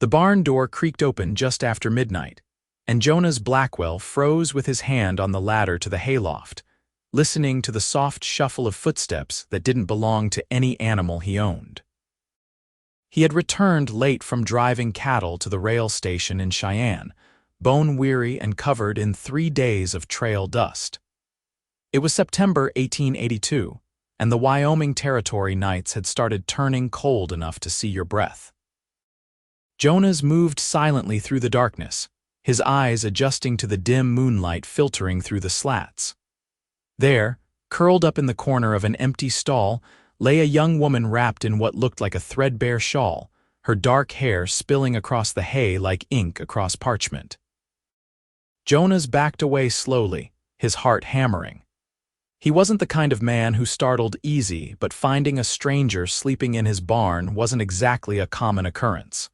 The barn door creaked open just after midnight, and Jonas Blackwell froze with his hand on the ladder to the hayloft, listening to the soft shuffle of footsteps that didn't belong to any animal he owned. He had returned late from driving cattle to the rail station in Cheyenne, bone-weary and covered in 3 days of trail dust. It was September 1882, and the Wyoming Territory nights had started turning cold enough to see your breath. Jonas moved silently through the darkness, his eyes adjusting to the dim moonlight filtering through the slats. There, curled up in the corner of an empty stall, lay a young woman wrapped in what looked like a threadbare shawl, her dark hair spilling across the hay like ink across parchment. Jonas backed away slowly, his heart hammering. He wasn't the kind of man who startled easy, but finding a stranger sleeping in his barn wasn't exactly a common occurrence.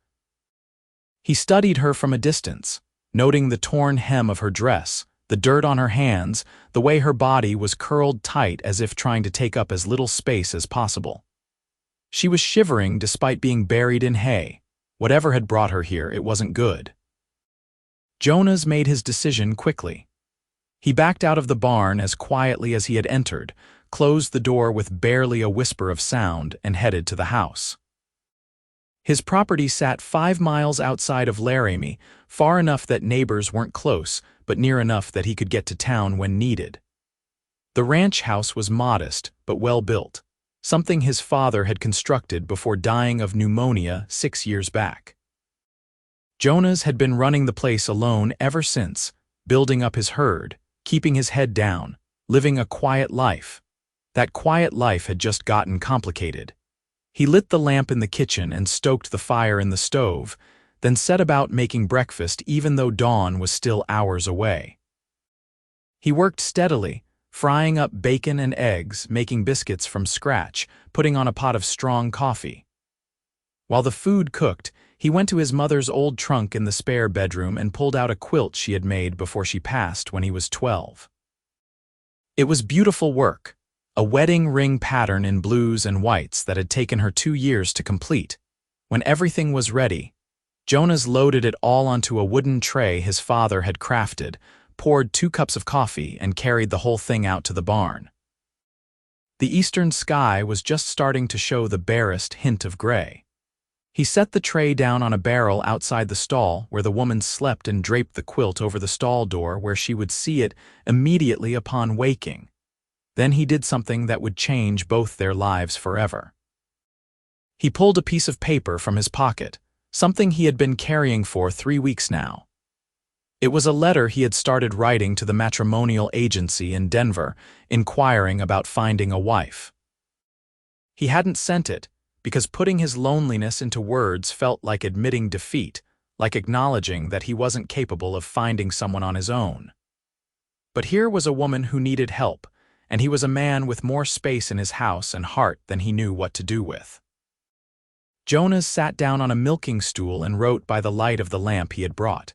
He studied her from a distance, noting the torn hem of her dress, the dirt on her hands, the way her body was curled tight as if trying to take up as little space as possible. She was shivering despite being buried in hay. Whatever had brought her here, it wasn't good. Jonas made his decision quickly. He backed out of the barn as quietly as he had entered, closed the door with barely a whisper of sound, and headed to the house. His property sat 5 miles outside of Laramie, far enough that neighbors weren't close, but near enough that he could get to town when needed. The ranch house was modest, but well-built, something his father had constructed before dying of pneumonia 6 years back. Jonas had been running the place alone ever since, building up his herd, keeping his head down, living a quiet life. That quiet life had just gotten complicated. He lit the lamp in the kitchen and stoked the fire in the stove, then set about making breakfast even though dawn was still hours away. He worked steadily, frying up bacon and eggs, making biscuits from scratch, putting on a pot of strong coffee. While the food cooked, he went to his mother's old trunk in the spare bedroom and pulled out a quilt she had made before she passed when he was 12. It was beautiful work, a wedding ring pattern in blues and whites that had taken her 2 years to complete. When everything was ready, Jonas loaded it all onto a wooden tray his father had crafted, poured 2 cups of coffee, and carried the whole thing out to the barn. The eastern sky was just starting to show the barest hint of gray. He set the tray down on a barrel outside the stall where the woman slept and draped the quilt over the stall door where she would see it immediately upon waking. Then he did something that would change both their lives forever. He pulled a piece of paper from his pocket, something he had been carrying for 3 weeks now. It was a letter he had started writing to the matrimonial agency in Denver, inquiring about finding a wife. He hadn't sent it because putting his loneliness into words felt like admitting defeat, like acknowledging that he wasn't capable of finding someone on his own. But here was a woman who needed help, and he was a man with more space in his house and heart than he knew what to do with. Jonas sat down on a milking stool and wrote by the light of the lamp he had brought.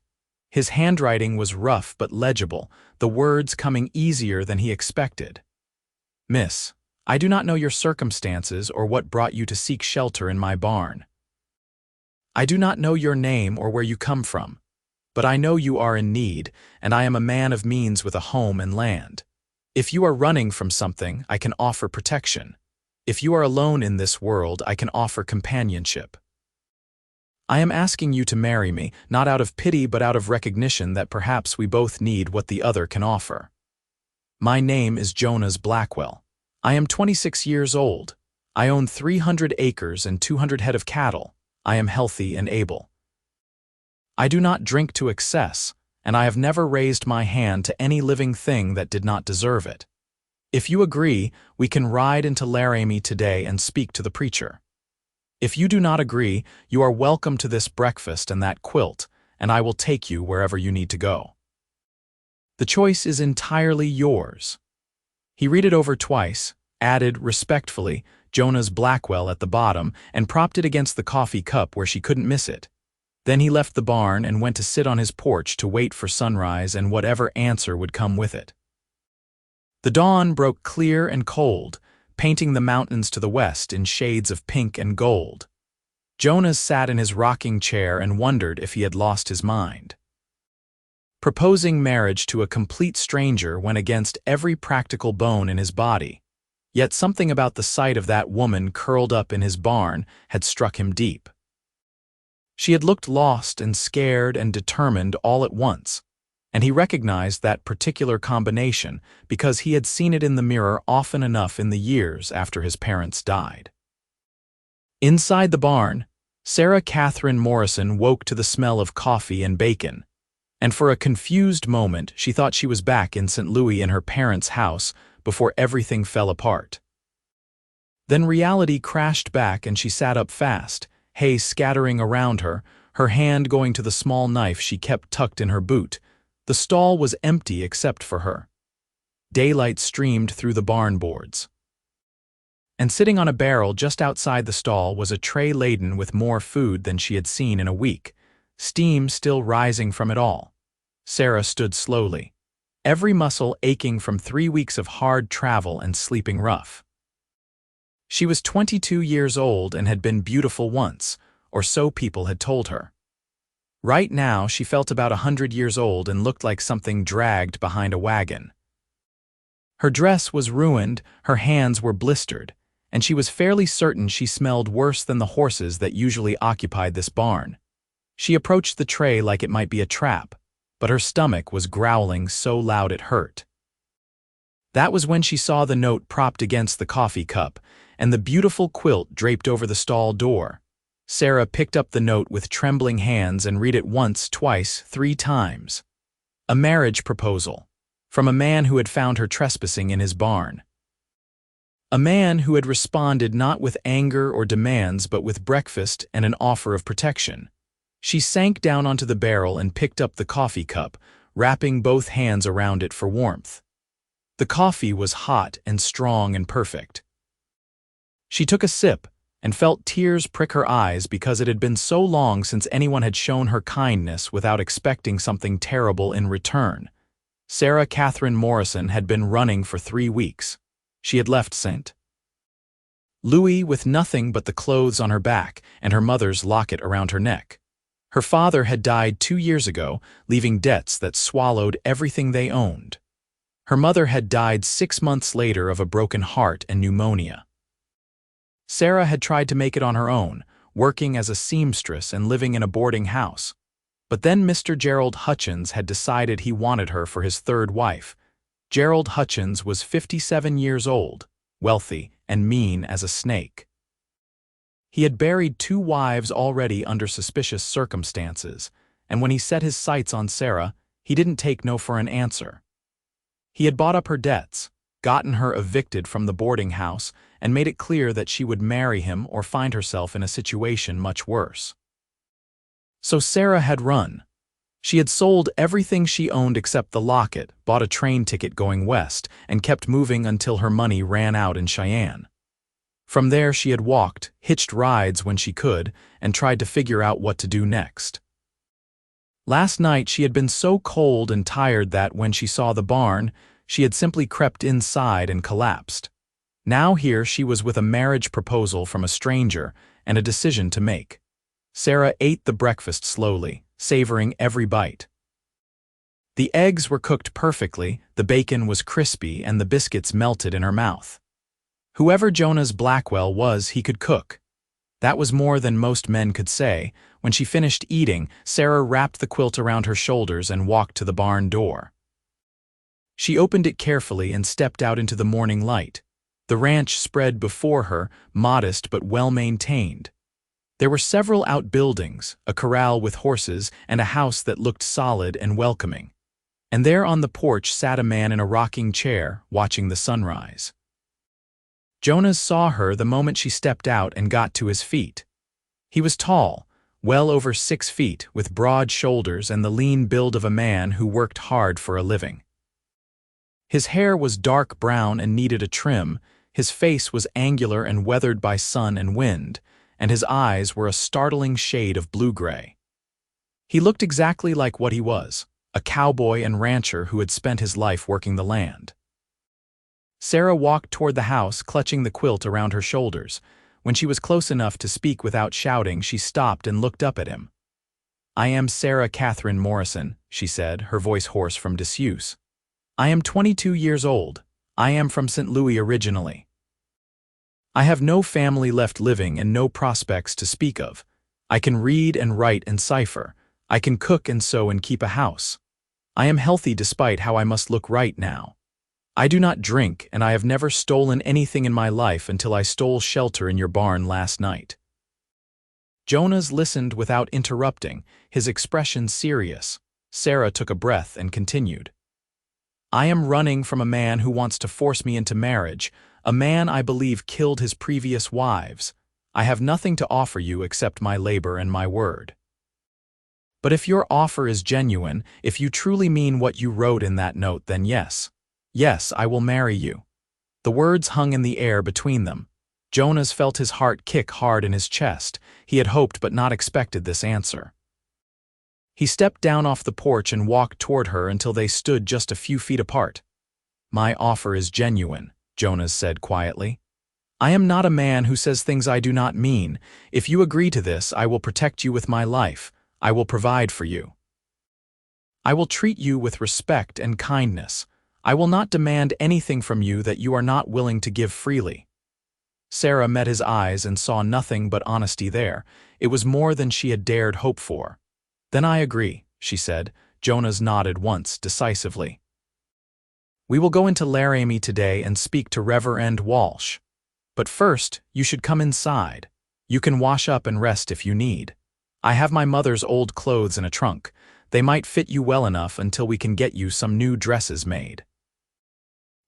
His handwriting was rough but legible, the words coming easier than he expected. "Miss, I do not know your circumstances or what brought you to seek shelter in my barn. I do not know your name or where you come from, but I know you are in need, and I am a man of means with a home and land. If you are running from something, I can offer protection. If you are alone in this world, I can offer companionship. I am asking you to marry me, not out of pity but out of recognition that perhaps we both need what the other can offer. My name is Jonas Blackwell. I am 26 years old. I own 300 acres and 200 head of cattle. I am healthy and able. I do not drink to excess, and I have never raised my hand to any living thing that did not deserve it. If you agree, we can ride into Laramie today and speak to the preacher. If you do not agree, you are welcome to this breakfast and that quilt, and I will take you wherever you need to go. The choice is entirely yours." He read it over twice, added respectfully Jonas Blackwell at the bottom, and propped it against the coffee cup where she couldn't miss it. Then he left the barn and went to sit on his porch to wait for sunrise and whatever answer would come with it. The dawn broke clear and cold, painting the mountains to the west in shades of pink and gold. Jonas sat in his rocking chair and wondered if he had lost his mind. Proposing marriage to a complete stranger went against every practical bone in his body, yet something about the sight of that woman curled up in his barn had struck him deep. She had looked lost and scared and determined all at once, and he recognized that particular combination because he had seen it in the mirror often enough in the years after his parents died. Inside the barn, Sarah Catherine Morrison woke to the smell of coffee and bacon, and for a confused moment she thought she was back in St. Louis in her parents' house before everything fell apart. Then reality crashed back and she sat up fast, hay scattering around her, her hand going to the small knife she kept tucked in her boot. The stall was empty except for her. Daylight streamed through the barn boards. And sitting on a barrel just outside the stall was a tray laden with more food than she had seen in a week, steam still rising from it all. Sarah stood slowly, every muscle aching from 3 weeks of hard travel and sleeping rough. She was 22 years old and had been beautiful once, or so people had told her. Right now she felt about 100 years old and looked like something dragged behind a wagon. Her dress was ruined, her hands were blistered, and she was fairly certain she smelled worse than the horses that usually occupied this barn. She approached the tray like it might be a trap, but her stomach was growling so loud it hurt. That was when she saw the note propped against the coffee cup and the beautiful quilt draped over the stall door. Sarah picked up the note with trembling hands and read it once, twice, 3 times. A marriage proposal, from a man who had found her trespassing in his barn. A man who had responded not with anger or demands but with breakfast and an offer of protection. She sank down onto the barrel and picked up the coffee cup, wrapping both hands around it for warmth. The coffee was hot and strong and perfect. She took a sip and felt tears prick her eyes because it had been so long since anyone had shown her kindness without expecting something terrible in return. Sarah Catherine Morrison had been running for 3 weeks. She had left St. Louis with nothing but the clothes on her back and her mother's locket around her neck. Her father had died 2 years ago, leaving debts that swallowed everything they owned. Her mother had died 6 months later of a broken heart and pneumonia. Sarah had tried to make it on her own, working as a seamstress and living in a boarding house. But then Mr. Gerald Hutchins had decided he wanted her for his 3rd wife. Gerald Hutchins was 57 years old, wealthy, and mean as a snake. He had buried 2 wives already under suspicious circumstances, and when he set his sights on Sarah, he didn't take no for an answer. He had bought up her debts, gotten her evicted from the boarding house, and made it clear that she would marry him or find herself in a situation much worse. So Sarah had run. She had sold everything she owned except the locket, bought a train ticket going west, and kept moving until her money ran out in Cheyenne. From there she had walked, hitched rides when she could, and tried to figure out what to do next. Last night she had been so cold and tired that when she saw the barn, she had simply crept inside and collapsed. Now here she was with a marriage proposal from a stranger and a decision to make. Sarah ate the breakfast slowly, savoring every bite. The eggs were cooked perfectly, the bacon was crispy, and the biscuits melted in her mouth. Whoever Jonas Blackwell was, he could cook. That was more than most men could say. When she finished eating, Sarah wrapped the quilt around her shoulders and walked to the barn door. She opened it carefully and stepped out into the morning light. The ranch spread before her, modest but well-maintained. There were several outbuildings, a corral with horses, and a house that looked solid and welcoming. And there on the porch sat a man in a rocking chair, watching the sunrise. Jonas saw her the moment she stepped out and got to his feet. He was tall, well over 6 feet, with broad shoulders and the lean build of a man who worked hard for a living. His hair was dark brown and needed a trim, his face was angular and weathered by sun and wind, and his eyes were a startling shade of blue-gray. He looked exactly like what he was, a cowboy and rancher who had spent his life working the land. Sarah walked toward the house, clutching the quilt around her shoulders, When she was close enough to speak without shouting, she stopped and looked up at him. "I am Sarah Catherine Morrison," she said, her voice hoarse from disuse. "I am 22 years old. I am from St. Louis originally. I have no family left living and no prospects to speak of. I can read and write and cipher. I can cook and sew and keep a house. I am healthy despite how I must look right now. I do not drink, and I have never stolen anything in my life until I stole shelter in your barn last night." Jonas listened without interrupting, his expression serious. Sarah took a breath and continued. "I am running from a man who wants to force me into marriage, a man I believe killed his previous wives. I have nothing to offer you except my labor and my word. But if your offer is genuine, if you truly mean what you wrote in that note, then yes. Yes, I will marry you." The words hung in the air between them. Jonas felt his heart kick hard in his chest. He had hoped but not expected this answer. He stepped down off the porch and walked toward her until they stood just a few feet apart. "My offer is genuine," Jonas said quietly. "I am not a man who says things I do not mean. If you agree to this, I will protect you with my life. I will provide for you. I will treat you with respect and kindness. I will not demand anything from you that you are not willing to give freely." Sarah met his eyes and saw nothing but honesty there. It was more than she had dared hope for. "Then I agree," she said. Jonas nodded once, decisively. "We will go into Laramie today and speak to Reverend Walsh. But first, you should come inside. You can wash up and rest if you need. I have my mother's old clothes in a trunk. They might fit you well enough until we can get you some new dresses made."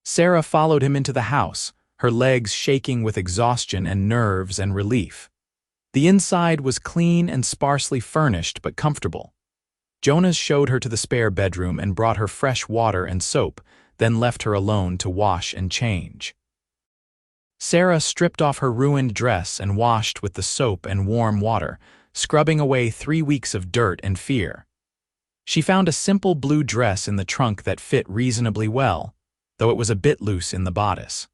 Sarah followed him into the house, her legs shaking with exhaustion and nerves and relief. The inside was clean and sparsely furnished but comfortable. Jonas showed her to the spare bedroom and brought her fresh water and soap, then left her alone to wash and change. Sarah stripped off her ruined dress and washed with the soap and warm water, scrubbing away 3 weeks of dirt and fear. She found a simple blue dress in the trunk that fit reasonably well, though it was a bit loose in the bodice.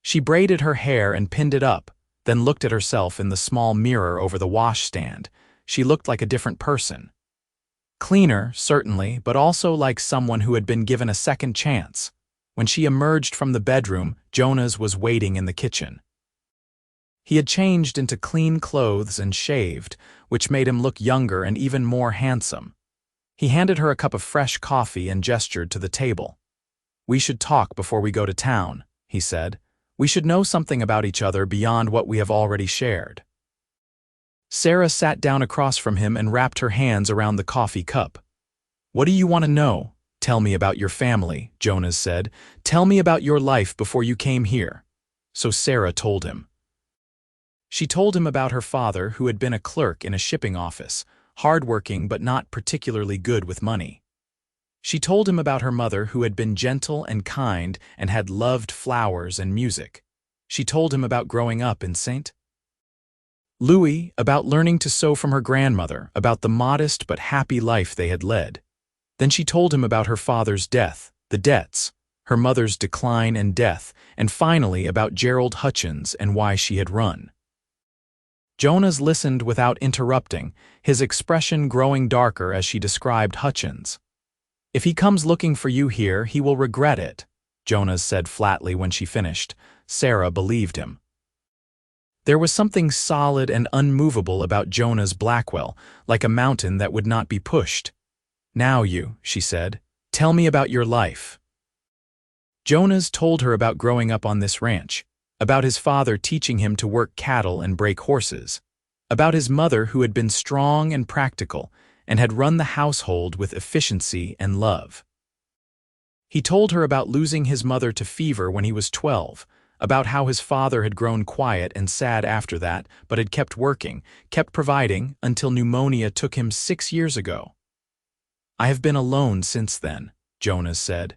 She braided her hair and pinned it up, then looked at herself in the small mirror over the washstand. She looked like a different person. Cleaner, certainly, but also like someone who had been given a second chance. When she emerged from the bedroom, Jonas was waiting in the kitchen. He had changed into clean clothes and shaved, which made him look younger and even more handsome. He handed her a cup of fresh coffee and gestured to the table. "We should talk before we go to town," he said. "We should know something about each other beyond what we have already shared." Sarah sat down across from him and wrapped her hands around the coffee cup. "What do you want to know?" "Tell me about your family," Jonas said. "Tell me about your life before you came here." So Sarah told him. She told him about her father, who had been a clerk in a shipping office, hardworking but not particularly good with money. She told him about her mother, who had been gentle and kind and had loved flowers and music. She told him about growing up in St. Louis, about learning to sew from her grandmother, about the modest but happy life they had led. Then she told him about her father's death, the debts, her mother's decline and death, and finally about Gerald Hutchins and why she had run. Jonas listened without interrupting, his expression growing darker as she described Hutchins. "If he comes looking for you here, he will regret it," Jonas said flatly when she finished. Sarah believed him. There was something solid and unmovable about Jonas Blackwell, like a mountain that would not be pushed. "Now she said, "tell me about your life." Jonas told her about growing up on this ranch, about his father teaching him to work cattle and break horses, about his mother who had been strong and practical and had run the household with efficiency and love. He told her about losing his mother to fever when he was 12, about how his father had grown quiet and sad after that, but had kept working, kept providing, until pneumonia took him 6 years ago. "I have been alone since then," Jonas said.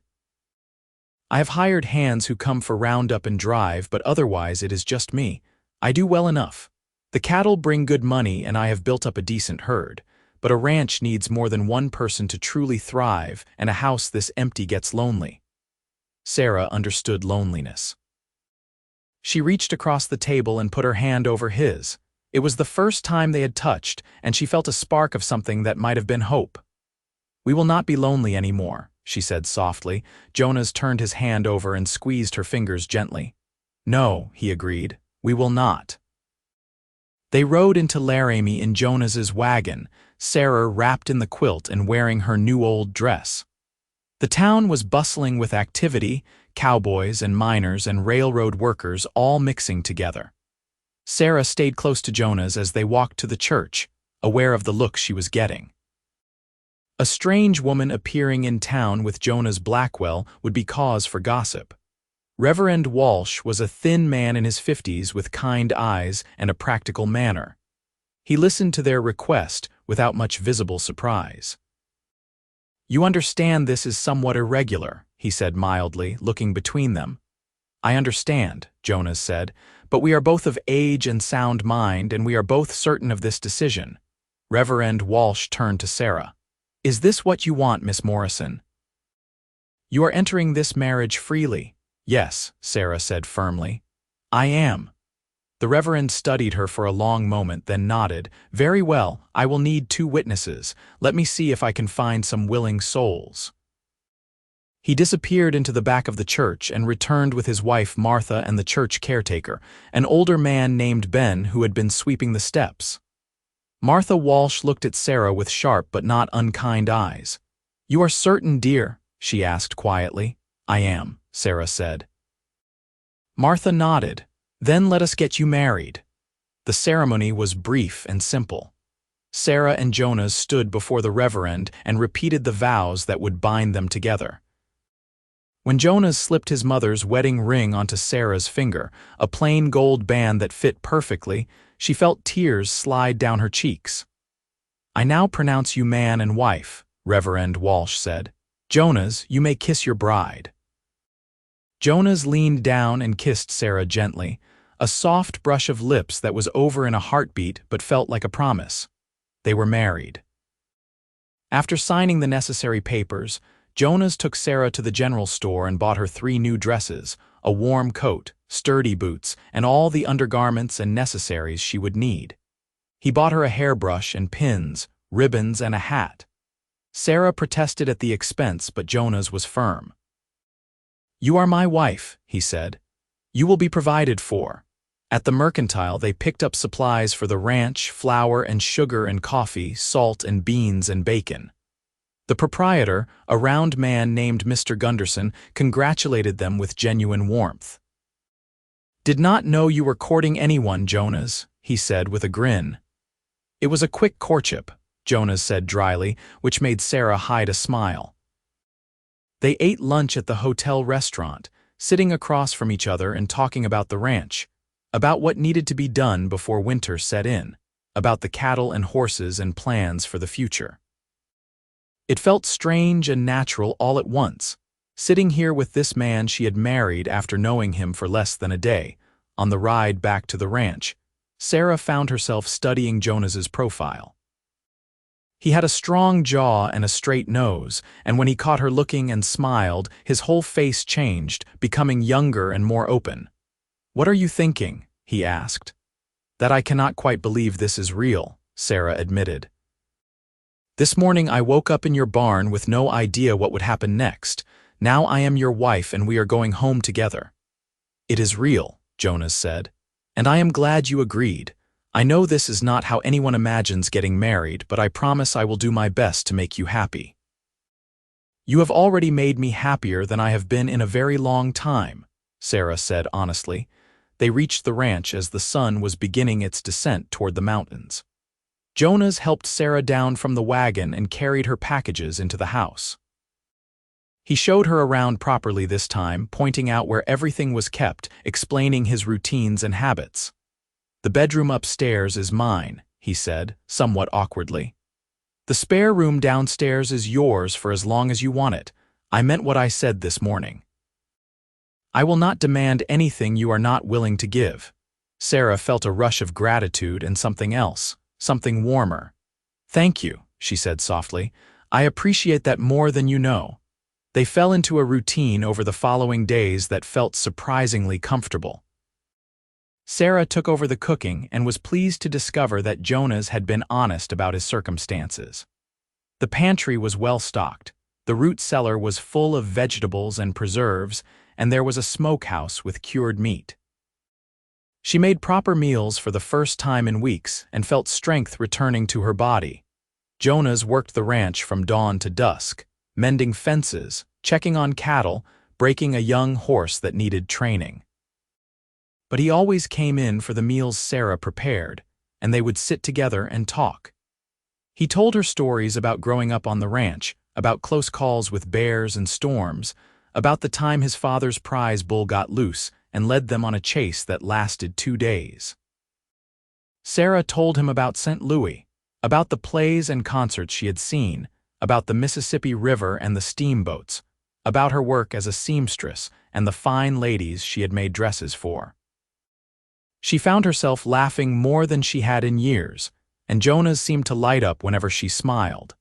"I have hired hands who come for roundup and drive, but otherwise it is just me. I do well enough. The cattle bring good money and I have built up a decent herd, but a ranch needs more than one person to truly thrive, and a house this empty gets lonely." Sarah understood loneliness. She reached across the table and put her hand over his. It was the first time they had touched, and she felt a spark of something that might have been hope. "We will not be lonely anymore," she said softly. Jonas turned his hand over and squeezed her fingers gently. "No," he agreed, "we will not." They rode into Laramie in Jonas's wagon, Sarah wrapped in the quilt and wearing her new old dress. The town was bustling with activity, cowboys and miners and railroad workers all mixing together. Sarah stayed close to Jonas as they walked to the church, aware of the look she was getting. A strange woman appearing in town with Jonas Blackwell would be cause for gossip. Reverend Walsh was a thin man in his 50s with kind eyes and a practical manner. He listened to their request without much visible surprise. "You understand this is somewhat irregular," he said mildly, looking between them. "I understand," Jonas said, "but we are both of age and sound mind, and we are both certain of this decision." Reverend Walsh turned to Sarah. "Is this what you want, Miss Morrison? You are entering this marriage freely." "Yes," Sarah said firmly. "I am." The Reverend studied her for a long moment, then nodded. "Very well, I will need 2 witnesses. Let me see if I can find some willing souls." He disappeared into the back of the church and returned with his wife Martha and the church caretaker, an older man named Ben who had been sweeping the steps. Martha Walsh looked at Sarah with sharp but not unkind eyes. "You are certain, dear?" she asked quietly. "I am," Sarah said. Martha nodded. "Then let us get you married." The ceremony was brief and simple. Sarah and Jonas stood before the Reverend and repeated the vows that would bind them together. When Jonas slipped his mother's wedding ring onto Sarah's finger, a plain gold band that fit perfectly, she felt tears slide down her cheeks. "I now pronounce you man and wife," Reverend Walsh said. "Jonas, you may kiss your bride." Jonas leaned down and kissed Sarah gently, a soft brush of lips that was over in a heartbeat but felt like a promise. They were married. After signing the necessary papers, Jonas took Sarah to the general store and bought her 3 new dresses, a warm coat, sturdy boots, and all the undergarments and necessaries she would need. He bought her a hairbrush and pins, ribbons, and a hat. Sarah protested at the expense, but Jonas was firm. "You are my wife," he said. "You will be provided for." At the mercantile, they picked up supplies for the ranch, flour and sugar and coffee, salt and beans and bacon. The proprietor, a round man named Mr. Gunderson, congratulated them with genuine warmth. "Did not know you were courting anyone, Jonas," he said with a grin. "It was a quick courtship," Jonas said dryly, which made Sarah hide a smile. They ate lunch at the hotel restaurant, sitting across from each other and talking about the ranch, about what needed to be done before winter set in, about the cattle and horses and plans for the future. It felt strange and natural all at once, sitting here with this man she had married after knowing him for less than a day. On the ride back to the ranch, Sarah found herself studying Jonas's profile. He had a strong jaw and a straight nose, and when he caught her looking and smiled, his whole face changed, becoming younger and more open. "What are you thinking?" he asked. "That I cannot quite believe this is real," Sarah admitted. "This morning I woke up in your barn with no idea what would happen next. Now I am your wife and we are going home together." "It is real," Jonas said, "and I am glad you agreed. I know this is not how anyone imagines getting married, but I promise I will do my best to make you happy." "You have already made me happier than I have been in a very long time," Sarah said honestly. They reached the ranch as the sun was beginning its descent toward the mountains. Jonas helped Sarah down from the wagon and carried her packages into the house. He showed her around properly this time, pointing out where everything was kept, explaining his routines and habits. "The bedroom upstairs is mine," he said, somewhat awkwardly. "The spare room downstairs is yours for as long as you want it. I meant what I said this morning. I will not demand anything you are not willing to give." Sarah felt a rush of gratitude and something else, something warmer. "Thank you," she said softly. "I appreciate that more than you know." They fell into a routine over the following days that felt surprisingly comfortable. Sarah took over the cooking and was pleased to discover that Jonas had been honest about his circumstances. The pantry was well stocked, the root cellar was full of vegetables and preserves, and there was a smokehouse with cured meat. She made proper meals for the first time in weeks and felt strength returning to her body. Jonas worked the ranch from dawn to dusk, mending fences, checking on cattle, breaking a young horse that needed training. But he always came in for the meals Sarah prepared, and they would sit together and talk. He told her stories about growing up on the ranch, about close calls with bears and storms, about the time his father's prize bull got loose and led them on a chase that lasted 2 days. Sarah told him about St. Louis, about the plays and concerts she had seen, about the Mississippi River and the steamboats, about her work as a seamstress and the fine ladies she had made dresses for. She found herself laughing more than she had in years, and Jonas seemed to light up whenever she smiled.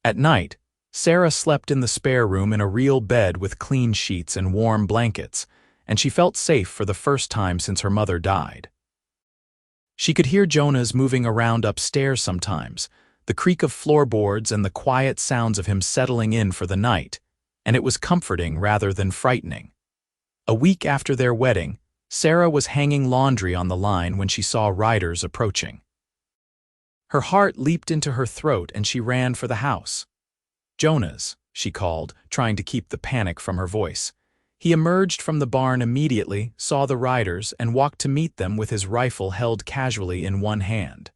At night, Sarah slept in the spare room in a real bed with clean sheets and warm blankets, and she felt safe for the first time since her mother died. She could hear Jonas moving around upstairs sometimes, the creak of floorboards and the quiet sounds of him settling in for the night, and it was comforting rather than frightening. A week after their wedding, Sarah was hanging laundry on the line when she saw riders approaching. Her heart leaped into her throat and she ran for the house. "Jonas," she called, trying to keep the panic from her voice. He emerged from the barn immediately, saw the riders, and walked to meet them with his rifle held casually in one hand.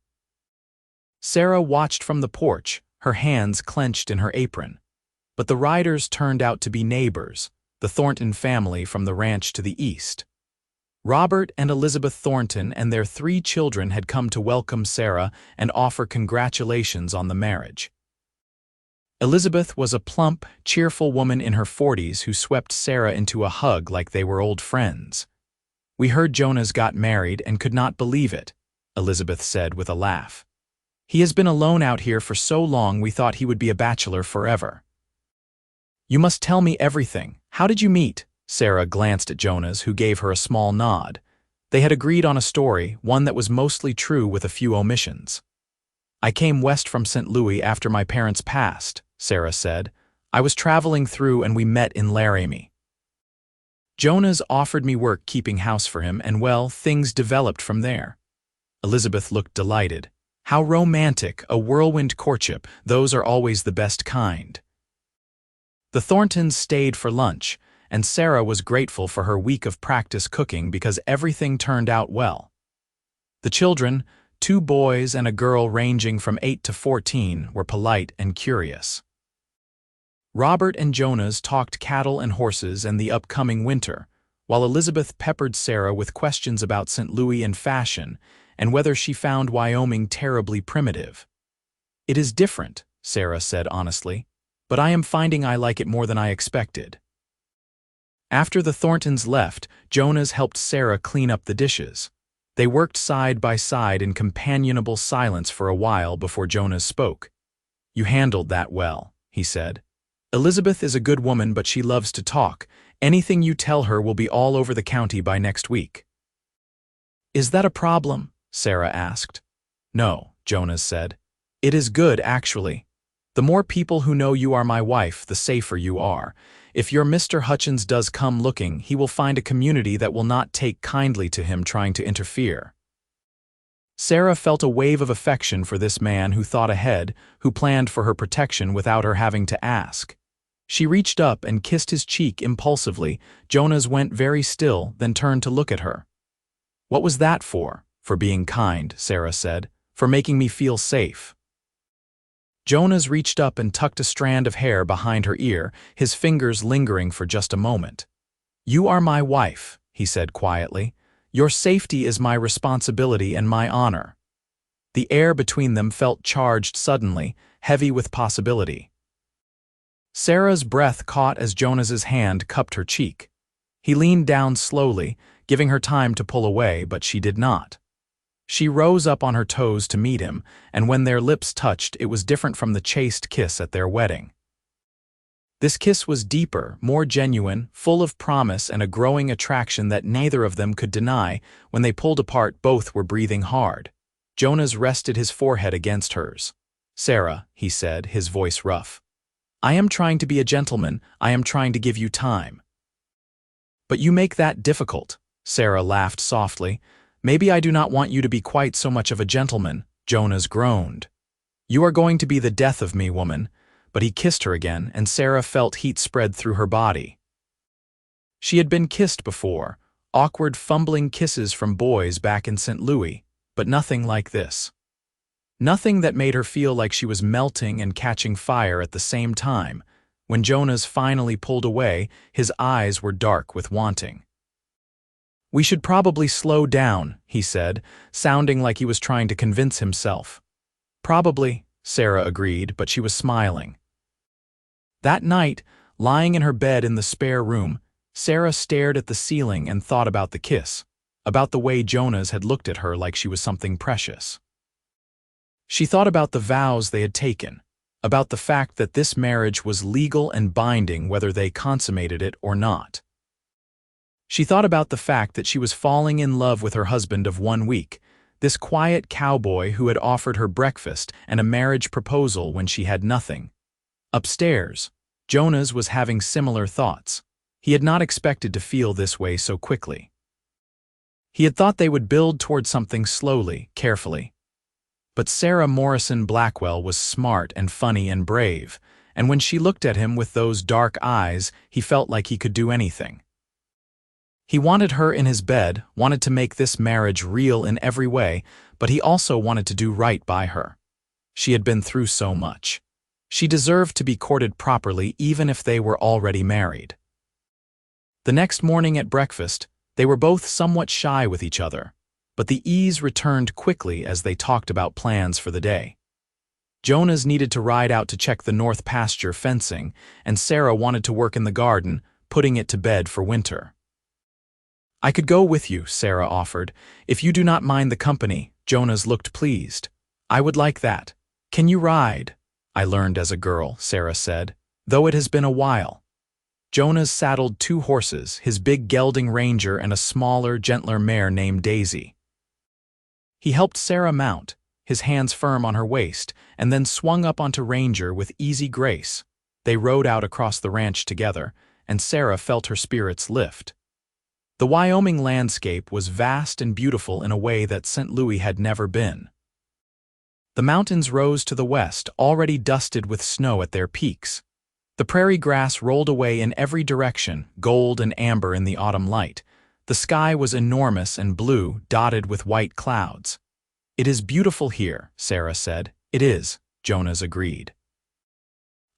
Sarah watched from the porch, her hands clenched in her apron. But the riders turned out to be neighbors, the Thornton family from the ranch to the east. Robert and Elizabeth Thornton and their 3 children had come to welcome Sarah and offer congratulations on the marriage. Elizabeth was a plump, cheerful woman in her 40s who swept Sarah into a hug like they were old friends. "We heard Jonas got married and could not believe it," Elizabeth said with a laugh. "He has been alone out here for so long we thought he would be a bachelor forever." "You must tell me everything. How did you meet?" Sarah glanced at Jonas, who gave her a small nod. They had agreed on a story, one that was mostly true with a few omissions. "I came west from St. Louis after my parents passed," Sarah said. "I was traveling through and we met in Laramie. Jonas offered me work keeping house for him and, well, things developed from there." Elizabeth looked delighted. "How romantic, a whirlwind courtship. Those are always the best kind." The Thorntons stayed for lunch, and Sarah was grateful for her week of practice cooking because everything turned out well. The children, 2 boys and a girl ranging from 8 to 14, were polite and curious. Robert and Jonas talked cattle and horses and the upcoming winter, while Elizabeth peppered Sarah with questions about St. Louis and fashion and whether she found Wyoming terribly primitive. "It is different," Sarah said honestly, "but I am finding I like it more than I expected." After the Thorntons left, Jonas helped Sarah clean up the dishes. They worked side by side in companionable silence for a while before Jonas spoke. "You handled that well," he said. "Elizabeth is a good woman, but she loves to talk. Anything you tell her will be all over the county by next week." "Is that a problem?" Sarah asked. "No," Jonas said. "It is good, actually. The more people who know you are my wife, the safer you are. If your Mr. Hutchins does come looking, he will find a community that will not take kindly to him trying to interfere." Sarah felt a wave of affection for this man who thought ahead, who planned for her protection without her having to ask. She reached up and kissed his cheek impulsively. Jonas went very still, then turned to look at her. "What was that for?" "For being kind," Sarah said. "For making me feel safe." Jonas reached up and tucked a strand of hair behind her ear, his fingers lingering for just a moment. "You are my wife," he said quietly. "Your safety is my responsibility and my honor." The air between them felt charged suddenly, heavy with possibility. Sarah's breath caught as Jonas's hand cupped her cheek. He leaned down slowly, giving her time to pull away, but she did not. She rose up on her toes to meet him, and when their lips touched, it was different from the chaste kiss at their wedding. This kiss was deeper, more genuine, full of promise and a growing attraction that neither of them could deny. When they pulled apart, both were breathing hard. Jonas rested his forehead against hers. "Sarah," he said, his voice rough. "I am trying to be a gentleman, I am trying to give you time." "But you make that difficult." Sarah laughed softly. "Maybe I do not want you to be quite so much of a gentleman," Jonas groaned. "You are going to be the death of me, woman." But he kissed her again, and Sarah felt heat spread through her body. She had been kissed before, awkward fumbling kisses from boys back in St. Louis, but nothing like this. Nothing that made her feel like she was melting and catching fire at the same time. When Jonas finally pulled away, his eyes were dark with wanting. "We should probably slow down," he said, sounding like he was trying to convince himself. "Probably," Sarah agreed, but she was smiling. That night, lying in her bed in the spare room, Sarah stared at the ceiling and thought about the kiss, about the way Jonas had looked at her like she was something precious. She thought about the vows they had taken, about the fact that this marriage was legal and binding whether they consummated it or not. She thought about the fact that she was falling in love with her husband of 1 week, this quiet cowboy who had offered her breakfast and a marriage proposal when she had nothing. Upstairs, Jonas was having similar thoughts. He had not expected to feel this way so quickly. He had thought they would build toward something slowly, carefully. But Sarah Morrison Blackwell was smart and funny and brave, and when she looked at him with those dark eyes, he felt like he could do anything. He wanted her in his bed, wanted to make this marriage real in every way, but he also wanted to do right by her. She had been through so much. She deserved to be courted properly even if they were already married. The next morning at breakfast, they were both somewhat shy with each other, but the ease returned quickly as they talked about plans for the day. Jonas needed to ride out to check the north pasture fencing, and Sarah wanted to work in the garden, putting it to bed for winter. "I could go with you," Sarah offered. "If you do not mind the company." Jonas looked pleased. "I would like that. Can you ride?" "I learned as a girl," Sarah said, "though it has been a while." Jonas saddled 2 horses, his big gelding Ranger and a smaller, gentler mare named Daisy. He helped Sarah mount, his hands firm on her waist, and then swung up onto Ranger with easy grace. They rode out across the ranch together, and Sarah felt her spirits lift. The Wyoming landscape was vast and beautiful in a way that St. Louis had never been. The mountains rose to the west, already dusted with snow at their peaks. The prairie grass rolled away in every direction, gold and amber in the autumn light. The sky was enormous and blue, dotted with white clouds. "It is beautiful here," Sarah said. "It is," Jonas agreed.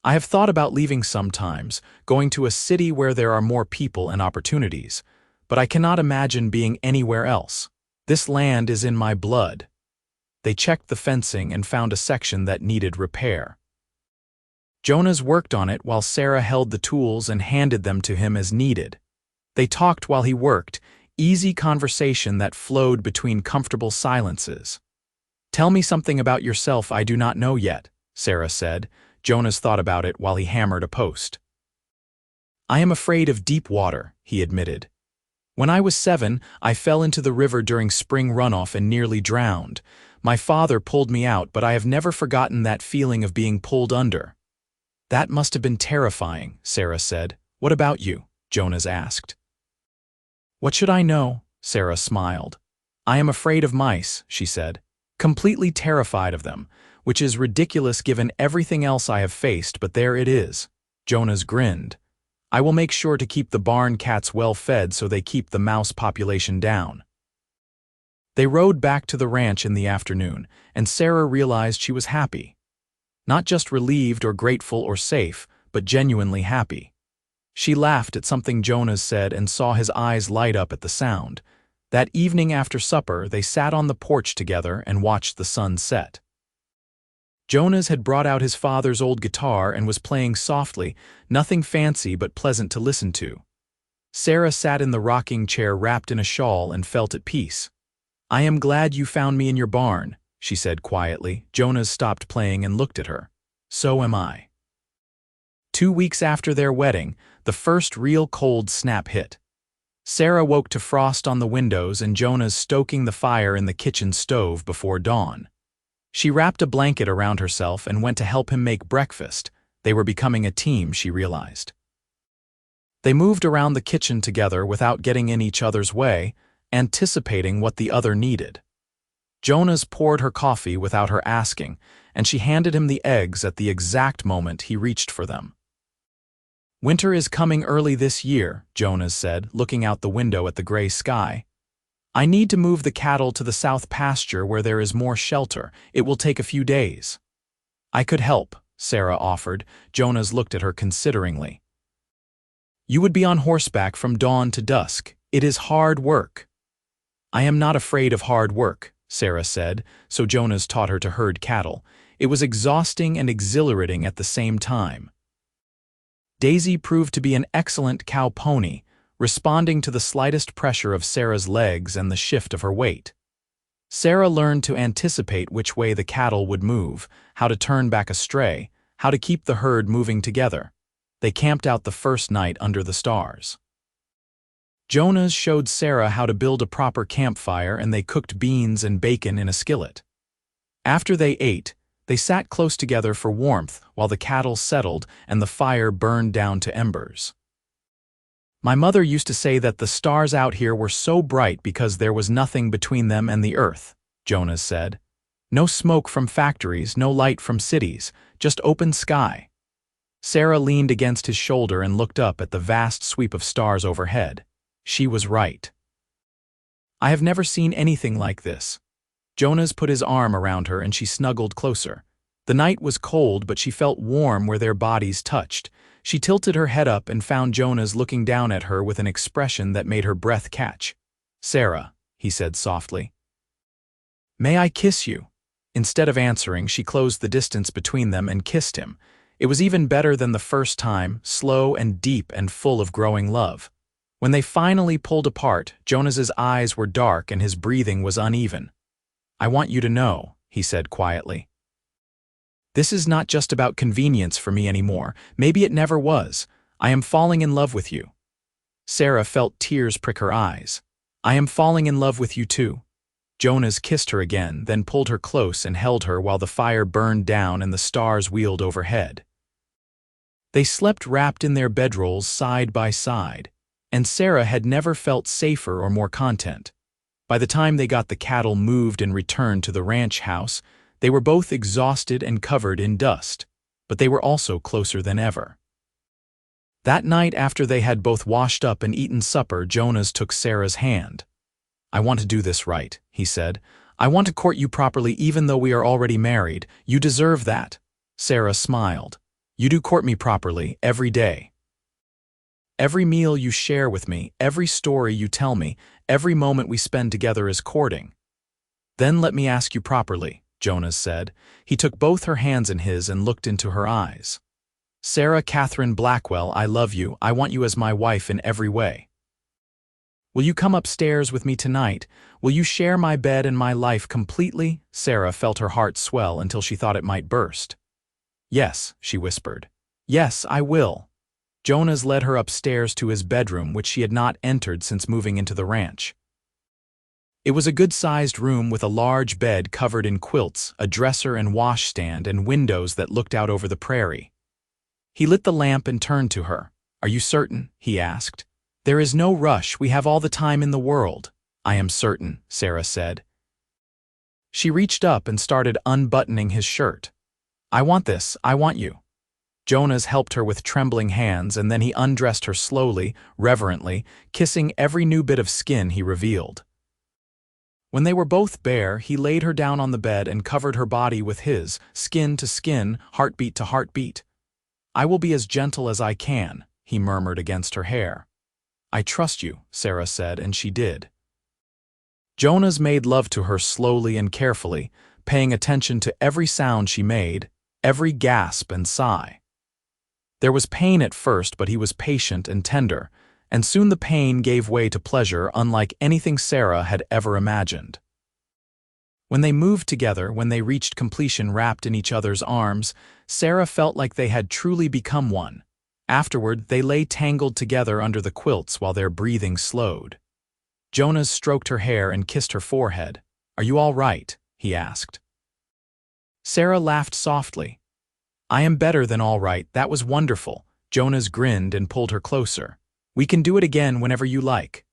"I have thought about leaving sometimes, going to a city where there are more people and opportunities, but I cannot imagine being anywhere else. This land is in my blood." They checked the fencing and found a section that needed repair. Jonas worked on it while Sarah held the tools and handed them to him as needed. They talked while he worked, easy conversation that flowed between comfortable silences. "Tell me something about yourself I do not know yet," Sarah said. Jonas thought about it while he hammered a post. "I am afraid of deep water," he admitted. "When I was 7, I fell into the river during spring runoff and nearly drowned. My father pulled me out, but I have never forgotten that feeling of being pulled under." "That must have been terrifying," Sarah said. "What about you?" Jonas asked. "What should I know?" Sarah smiled. "I am afraid of mice," she said. "Completely terrified of them, which is ridiculous given everything else I have faced, but there it is." Jonas grinned. "I will make sure to keep the barn cats well fed so they keep the mouse population down." They rode back to the ranch in the afternoon, and Sarah realized she was happy. Not just relieved or grateful or safe, but genuinely happy. She laughed at something Jonas said and saw his eyes light up at the sound. That evening after supper, they sat on the porch together and watched the sun set. Jonas had brought out his father's old guitar and was playing softly, nothing fancy but pleasant to listen to. Sarah sat in the rocking chair wrapped in a shawl and felt at peace. "I am glad you found me in your barn," she said quietly. Jonas stopped playing and looked at her. "So am I." 2 weeks after their wedding, the first real cold snap hit. Sarah woke to frost on the windows and Jonas stoking the fire in the kitchen stove before dawn. She wrapped a blanket around herself and went to help him make breakfast. They were becoming a team, she realized. They moved around the kitchen together without getting in each other's way, anticipating what the other needed. Jonas poured her coffee without her asking, and she handed him the eggs at the exact moment he reached for them. "Winter is coming early this year," Jonas said, looking out the window at the gray sky. "I need to move the cattle to the south pasture where there is more shelter. It will take a few days." "I could help," Sarah offered. Jonas looked at her consideringly. "You would be on horseback from dawn to dusk. It is hard work." "I am not afraid of hard work," Sarah said, so Jonas taught her to herd cattle. It was exhausting and exhilarating at the same time. Daisy proved to be an excellent cow pony, responding to the slightest pressure of Sarah's legs and the shift of her weight. Sarah learned to anticipate which way the cattle would move, how to turn back a stray, how to keep the herd moving together. They camped out the first night under the stars. Jonas showed Sarah how to build a proper campfire and they cooked beans and bacon in a skillet. After they ate, they sat close together for warmth while the cattle settled and the fire burned down to embers. "My mother used to say that the stars out here were so bright because there was nothing between them and the earth," Jonas said. "No smoke from factories, no light from cities, just open sky." Sarah leaned against his shoulder and looked up at the vast sweep of stars overhead. She was right. "I have never seen anything like this." Jonas put his arm around her and she snuggled closer. The night was cold, but she felt warm where their bodies touched. She tilted her head up and found Jonas looking down at her with an expression that made her breath catch. "Sarah," he said softly. "May I kiss you?" Instead of answering, she closed the distance between them and kissed him. It was even better than the first time, slow and deep and full of growing love. When they finally pulled apart, Jonas's eyes were dark and his breathing was uneven. "I want you to know," he said quietly. "This is not just about convenience for me anymore. Maybe it never was. I am falling in love with you." Sarah felt tears prick her eyes. "I am falling in love with you too." Jonas kissed her again, then pulled her close and held her while the fire burned down and the stars wheeled overhead. They slept wrapped in their bedrolls side by side, and Sarah had never felt safer or more content. By the time they got the cattle moved and returned to the ranch house, they were both exhausted and covered in dust, but they were also closer than ever. That night, after they had both washed up and eaten supper, Jonas took Sarah's hand. "I want to do this right," he said. "I want to court you properly even though we are already married. You deserve that." Sarah smiled. "You do court me properly, every day. Every meal you share with me, every story you tell me, every moment we spend together is courting." "Then let me ask you properly," Jonas said. He took both her hands in his and looked into her eyes. "Sarah Catherine Blackwell, I love you. I want you as my wife in every way. Will you come upstairs with me tonight? Will you share my bed and my life completely?" Sarah felt her heart swell until she thought it might burst. "Yes," she whispered. "Yes, I will." Jonas led her upstairs to his bedroom, which she had not entered since moving into the ranch. It was a good-sized room with a large bed covered in quilts, a dresser and washstand, and windows that looked out over the prairie. He lit the lamp and turned to her. "Are you certain?" he asked. "There is no rush. We have all the time in the world." "I am certain," Sarah said. She reached up and started unbuttoning his shirt. "I want this. I want you." Jonas helped her with trembling hands, and then he undressed her slowly, reverently, kissing every new bit of skin he revealed. When they were both bare, he laid her down on the bed and covered her body with his, skin to skin, heartbeat to heartbeat. "I will be as gentle as I can," he murmured against her hair. "I trust you," Sarah said, and she did. Jonas made love to her slowly and carefully, paying attention to every sound she made, every gasp and sigh. There was pain at first, but he was patient and tender, and soon the pain gave way to pleasure unlike anything Sarah had ever imagined. When they moved together, when they reached completion wrapped in each other's arms, Sarah felt like they had truly become one. Afterward, they lay tangled together under the quilts while their breathing slowed. Jonas stroked her hair and kissed her forehead. "Are you all right?" he asked. Sarah laughed softly. "I am better than all right. That was wonderful." Jonas grinned and pulled her closer. "We can do it again whenever you like."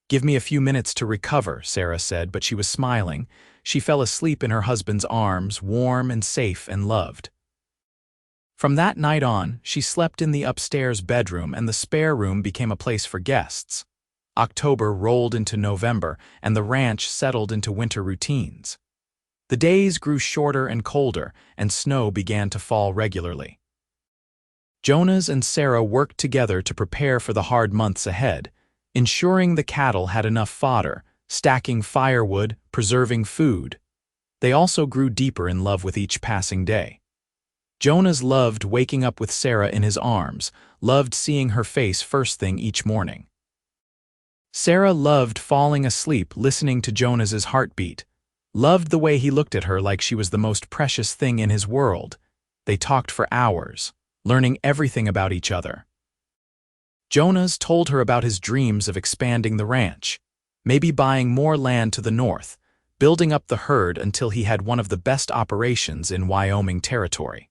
"Give me a few minutes to recover," Sarah said, but she was smiling. She fell asleep in her husband's arms, warm and safe and loved. From that night on, she slept in the upstairs bedroom, and the spare room became a place for guests. October rolled into November, and the ranch settled into winter routines. The days grew shorter and colder, and snow began to fall regularly. Jonas and Sarah worked together to prepare for the hard months ahead, ensuring the cattle had enough fodder, stacking firewood, preserving food. They also grew deeper in love with each passing day. Jonas loved waking up with Sarah in his arms, loved seeing her face first thing each morning. Sarah loved falling asleep listening to Jonas's heartbeat, loved the way he looked at her like she was the most precious thing in his world. They talked for hours, learning everything about each other. Jonas told her about his dreams of expanding the ranch, maybe buying more land to the north, building up the herd until he had one of the best operations in Wyoming territory.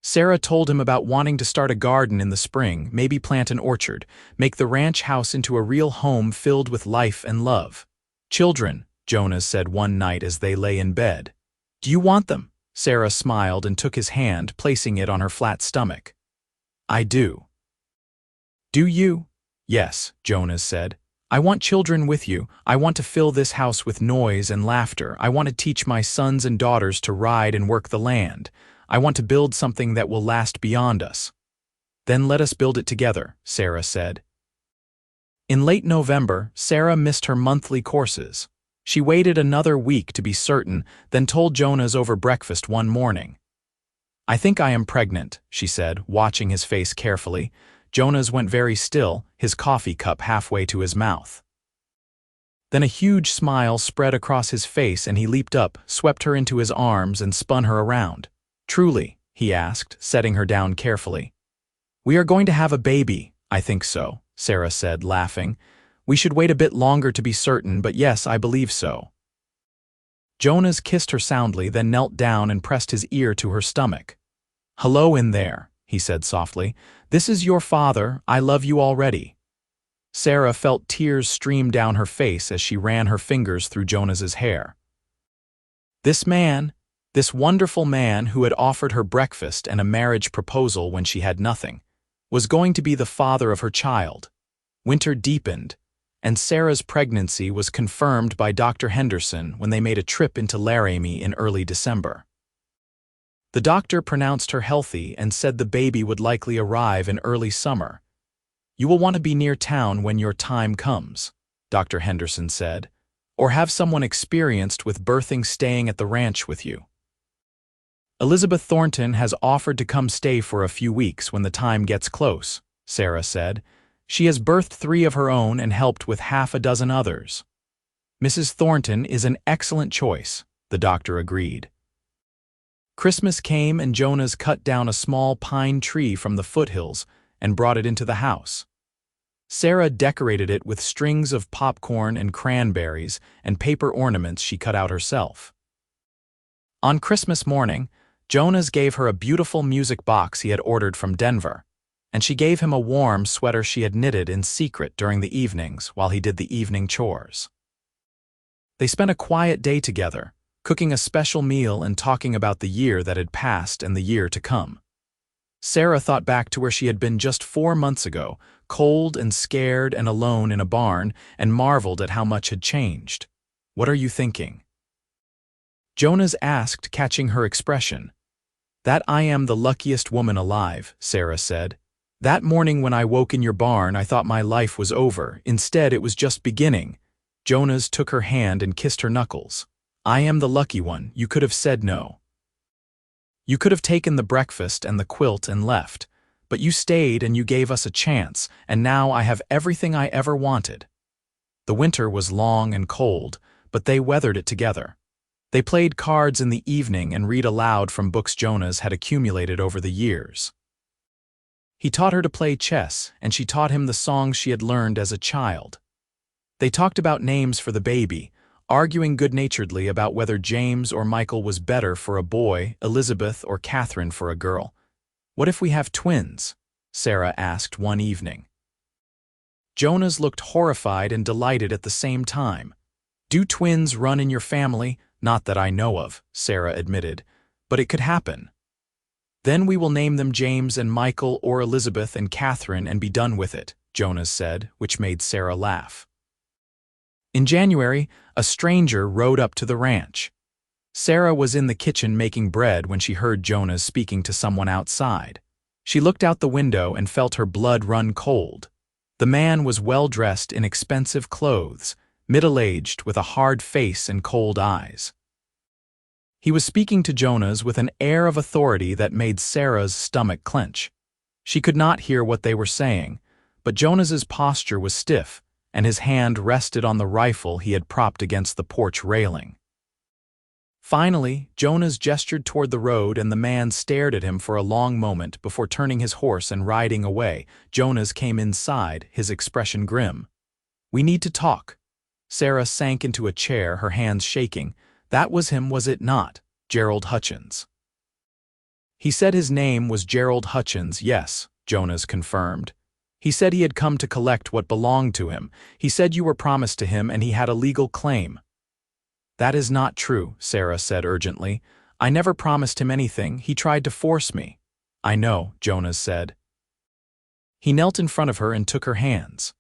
Sarah told him about wanting to start a garden in the spring, maybe plant an orchard, make the ranch house into a real home filled with life and love. "Children," Jonas said one night as they lay in bed. "Do you want them?" Sarah smiled and took his hand, placing it on her flat stomach. "I do." "Do you?" "Yes," Jonas said. "I want children with you. I want to fill this house with noise and laughter. I want to teach my sons and daughters to ride and work the land. I want to build something that will last beyond us." "Then let us build it together," Sarah said. In late November, Sarah missed her monthly courses. She waited another week to be certain, then told Jonas over breakfast one morning. "I think I am pregnant," she said, watching his face carefully. Jonas went very still, his coffee cup halfway to his mouth. Then a huge smile spread across his face and he leaped up, swept her into his arms and spun her around. "Truly?" he asked, setting her down carefully. "We are going to have a baby." "I think so," Sarah said, laughing. "We should wait a bit longer to be certain, but yes, I believe so." Jonas kissed her soundly, then knelt down and pressed his ear to her stomach. "Hello in there," he said softly. "This is your father. I love you already." Sarah felt tears stream down her face as she ran her fingers through Jonas's hair. This wonderful man who had offered her breakfast and a marriage proposal when she had nothing, was going to be the father of her child. Winter deepened, and Sarah's pregnancy was confirmed by Dr. Henderson when they made a trip into Laramie in early December. The doctor pronounced her healthy and said the baby would likely arrive in early summer. "You will want to be near town when your time comes," Dr. Henderson said, "or have someone experienced with birthing staying at the ranch with you." "Elizabeth Thornton has offered to come stay for a few weeks when the time gets close," Sarah said. "She has birthed 3 of her own and helped with half a dozen others." "Mrs. Thornton is an excellent choice," the doctor agreed. Christmas came and Jonas cut down a small pine tree from the foothills and brought it into the house. Sarah decorated it with strings of popcorn and cranberries and paper ornaments she cut out herself. On Christmas morning, Jonas gave her a beautiful music box he had ordered from Denver, and she gave him a warm sweater she had knitted in secret during the evenings while he did the evening chores. They spent a quiet day together, cooking a special meal and talking about the year that had passed and the year to come. Sarah thought back to where she had been just 4 months ago, cold and scared and alone in a barn, and marveled at how much had changed. "What are you thinking?" Jonas asked, catching her expression. "That I am the luckiest woman alive," Sarah said. "That morning when I woke in your barn, I thought my life was over. Instead, it was just beginning." Jonas took her hand and kissed her knuckles. "I am the lucky one. You could have said no. You could have taken the breakfast and the quilt and left, but you stayed and you gave us a chance, and now I have everything I ever wanted." The winter was long and cold, but they weathered it together. They played cards in the evening and read aloud from books Jonas had accumulated over the years. He taught her to play chess, and she taught him the songs she had learned as a child. They talked about names for the baby, arguing good-naturedly about whether James or Michael was better for a boy, Elizabeth or Catherine for a girl. "What if we have twins?" Sarah asked one evening. Jonas looked horrified and delighted at the same time. "Do twins run in your family?" "Not that I know of," Sarah admitted, "but it could happen." "Then we will name them James and Michael or Elizabeth and Catherine and be done with it," Jonas said, which made Sarah laugh. In January, a stranger rode up to the ranch. Sarah was in the kitchen making bread when she heard Jonas speaking to someone outside. She looked out the window and felt her blood run cold. The man was well-dressed in expensive clothes, middle-aged with a hard face and cold eyes. He was speaking to Jonas with an air of authority that made Sarah's stomach clench. She could not hear what they were saying, but Jonas's posture was stiff, and his hand rested on the rifle he had propped against the porch railing. Finally, Jonas gestured toward the road and the man stared at him for a long moment before turning his horse and riding away. Jonas came inside, his expression grim. "We need to talk." Sarah sank into a chair, her hands shaking. "That was him, was it not? Gerald Hutchins." "He said his name was Gerald Hutchins, yes," Jonas confirmed. "He said he had come to collect what belonged to him. He said you were promised to him and he had a legal claim." "That is not true," Sarah said urgently. "I never promised him anything. He tried to force me." "I know," Jonas said. He knelt in front of her and took her hands.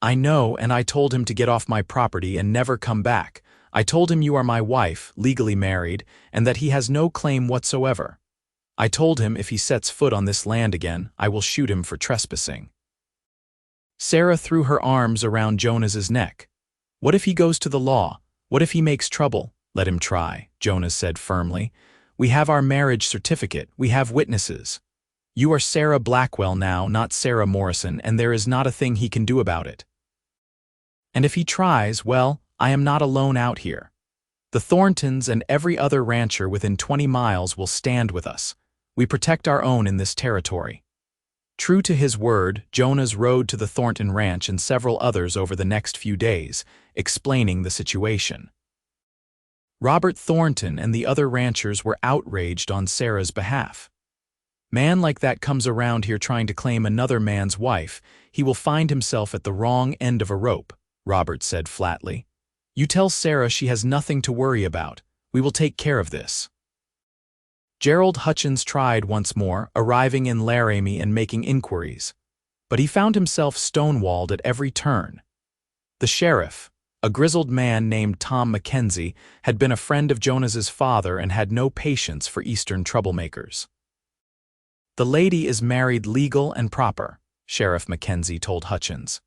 "I know, and I told him to get off my property and never come back. I told him you are my wife, legally married, and that he has no claim whatsoever. I told him if he sets foot on this land again, I will shoot him for trespassing." Sarah threw her arms around Jonas's neck. "What if he goes to the law? What if he makes trouble?" "Let him try," Jonas said firmly. "We have our marriage certificate. We have witnesses. You are Sarah Blackwell now, not Sarah Morrison, and there is not a thing he can do about it. And if he tries, well, I am not alone out here. The Thorntons and every other rancher within 20 miles will stand with us. We protect our own in this territory." True to his word, Jonas rode to the Thornton Ranch and several others over the next few days, explaining the situation. Robert Thornton and the other ranchers were outraged on Sarah's behalf. "Man like that comes around here trying to claim another man's wife. He will find himself at the wrong end of a rope," Robert said flatly. "You tell Sarah she has nothing to worry about. We will take care of this." Gerald Hutchins tried once more, arriving in Laramie and making inquiries, but he found himself stonewalled at every turn. The sheriff, a grizzled man named Tom Mackenzie, had been a friend of Jonas's father and had no patience for Eastern troublemakers. "The lady is married legal and proper," Sheriff Mackenzie told Hutchins.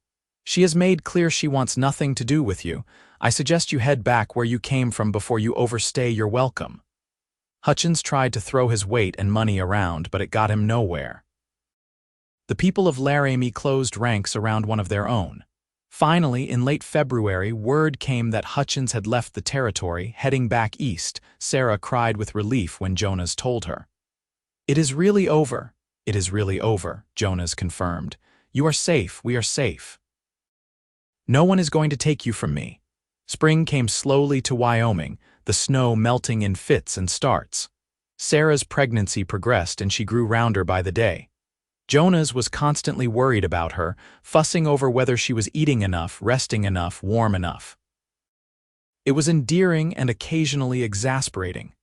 "She has made clear she wants nothing to do with you. I suggest you head back where you came from before you overstay your welcome." Hutchins tried to throw his weight and money around, but it got him nowhere. The people of Laramie closed ranks around one of their own. Finally, in late February, word came that Hutchins had left the territory, heading back east. Sarah cried with relief when Jonas told her. "It is really over. It is really over," Jonas confirmed. "You are safe. We are safe. No one is going to take you from me." Spring came slowly to Wyoming, the snow melting in fits and starts. Sarah's pregnancy progressed and she grew rounder by the day. Jonas was constantly worried about her, fussing over whether she was eating enough, resting enough, warm enough. It was endearing and occasionally exasperating.